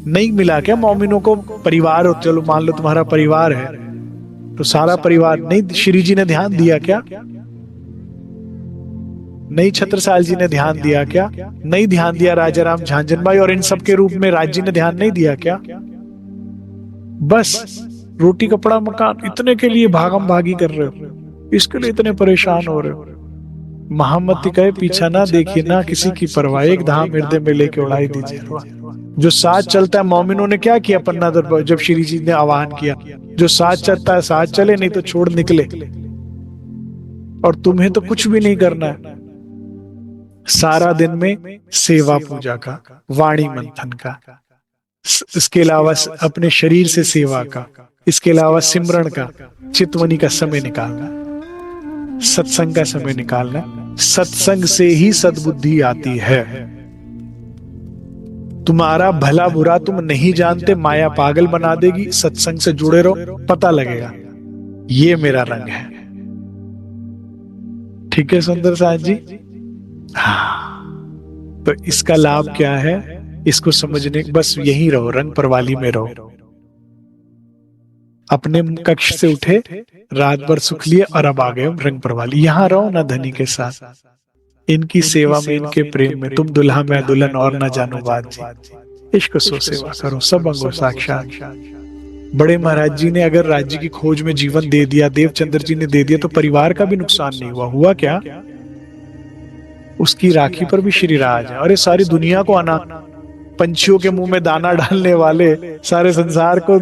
नहीं मिला क्या मोमिनों को? परिवार हो, चलो मान लो तुम्हारा परिवार है तो सारा परिवार नहीं श्री जी ने ध्यान दिया क्या? नहीं छत्रसाल जी ने ध्यान दिया क्या? नहीं ध्यान दिया राजा राम झांझन भाई और इन सब के रूप में राज जी ने ध्यान नहीं दिया क्या? बस रोटी कपड़ा मकान इतने के लिए भागम भागी कर रहे हो, इसके लिए इतने परेशान हो रहे हो। महामती कहे पीछा ना देखिए, ना किसी की परवाह, एक धाम हृदय में लेके उड़ाई दीजिए। जो साथ चलता है, मोमिनों ने क्या किया पन्ना दरबार जब श्री जी ने आह्वान किया, जो साथ चलता है साथ चले, नहीं तो छोड़ निकले। और तुम्हें तो कुछ भी नहीं करना है, सारा दिन में सेवा पूजा का, वाणी मंथन का, इसके अलावा अपने शरीर से सेवा का, इसके अलावा सिमरण का, चितवनी का समय निकालना, सत्संग का समय निकालना। सत्संग से ही सद्बुद्धि आती है। तुम्हारा भला बुरा तुम नहीं जानते, माया पागल बना देगी। सत्संग से जुड़े रहो, पता लगेगा ये मेरा रंग है। ठीक है सुंदर साहब जी? हाँ, तो इसका लाभ क्या है? इसको समझने बस यहीं रहो, रंग परवाली में रहो। अपने कक्ष से उठे, रात भर सुख लिए और अब आ गए रंग प्रवाली। यहाँ रहो ना धनी के साथ, इनकी सेवा में, इनके प्रेम में, तुम दुल्हा मैं दुल्हन और ना जानो बात जी। इश्क सो सेवा करो सब अंगो साक्षात। बड़े महाराज जी ने अगर राज्य की खोज में जीवन दे दिया, देवचंद्र जी ने दे दिया, तो परिवार का भी नुकसान नहीं हुआ। हुआ क्या, उसकी राखी पर भी श्री राज है। और ये सारी दुनिया को आना, पंछियों के मुंह में दाना डालने वाले, सारे संसार को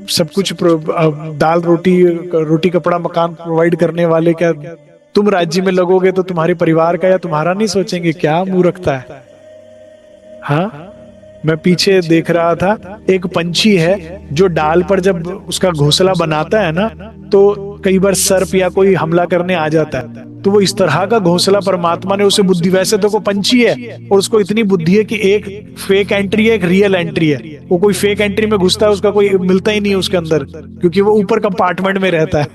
सब कुछ दाल रोटी रोटी कपड़ा मकान प्रोवाइड करने वाले, क्या तुम राज्य में लगोगे तो तुम्हारे परिवार का या तुम्हारा नहीं सोचेंगे? क्या मूर्खता है। हाँ, मैं पीछे देख रहा था, एक पंछी है जो डाल पर जब उसका घोंसला बनाता है ना, तो कई बार सर्प या कोई हमला करने आ जाता है, तो वो इस तरह का घोंसला परमात्मा ने उसे बुद्धि, वैसे तो वो पंछी है और उसको इतनी बुद्धि है कि एक फेक एंट्री है, एक रियल एंट्री है। वो कोई फेक एंट्री में घुसता है, उसका कोई मिलता ही नहीं है उसके अंदर, क्योंकि वो ऊपर कंपार्टमेंट में रहता है।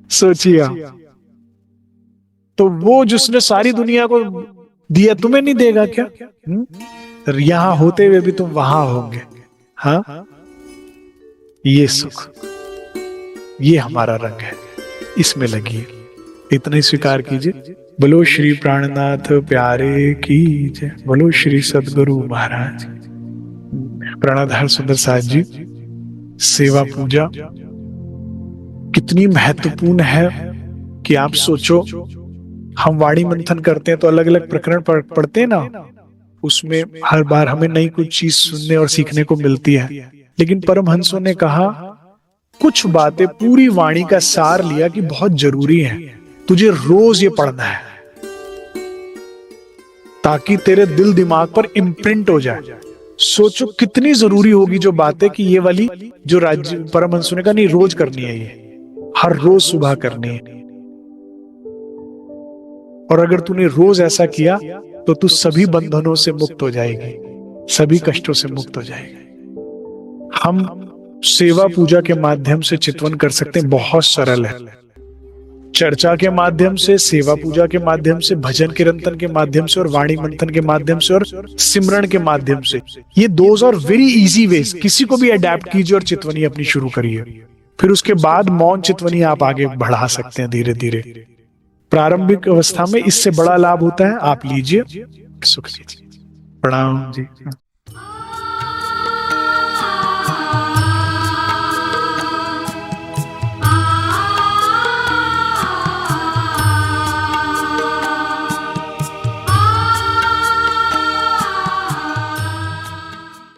सोचिए, तो वो जिसने सारी दुनिया को दिया, तुम्हें नहीं देगा क्या? यहां होते हुए भी तुम वहां होंगे। हाँ, ये सुख, ये हमारा रंग है, इसमें लगिए। इतना ही स्वीकार कीजिए। बोलो श्री प्राणनाथ प्यारे की जय, बोलो श्री सदगुरु महाराज। प्राणाधार सुंदर साथ जी, सेवा पूजा कितनी महत्वपूर्ण है कि आप सोचो, हम वाणी मंथन करते हैं तो अलग अलग प्रकरण पढ़ते हैं ना, उसमें हर बार हमें नई कुछ चीज सुनने और सीखने को मिलती है। लेकिन परमहंसों ने कहा कुछ बातें, पूरी वाणी का सार लिया कि बहुत जरूरी है, तुझे रोज ये पढ़ना है ताकि तेरे दिल दिमाग पर इम्प्रिंट हो जाए। सोचो कितनी जरूरी होगी जो बातें, कि ये वाली जो राज्य परमहंसों ने कहा नहीं रोज करनी है, ये हर रोज सुबह करनी है। और अगर तूने रोज ऐसा किया तो तू सभी बंधनों से मुक्त हो जाएगी, सभी कष्टों से मुक्त हो जाएगी। हम सेवा पूजा के माध्यम से चितवन कर सकते हैं, बहुत सरल है। चर्चा के माध्यम से, सेवा पूजा के माध्यम से, भजन कीर्तन के माध्यम से, और वाणी मंथन के माध्यम से, और सिमरन के माध्यम से। ये those are very easy ways. किसी को भी अडेप्ट कीजिए और चितवनी अपनी शुरू करिए। फिर उसके बाद मौन चितवनी आप आगे बढ़ा सकते हैं धीरे धीरे। प्रारंभिक अवस्था में इससे बड़ा लाभ होता है, आप लीजिए, सुख लीजिए। प्रणाम जी।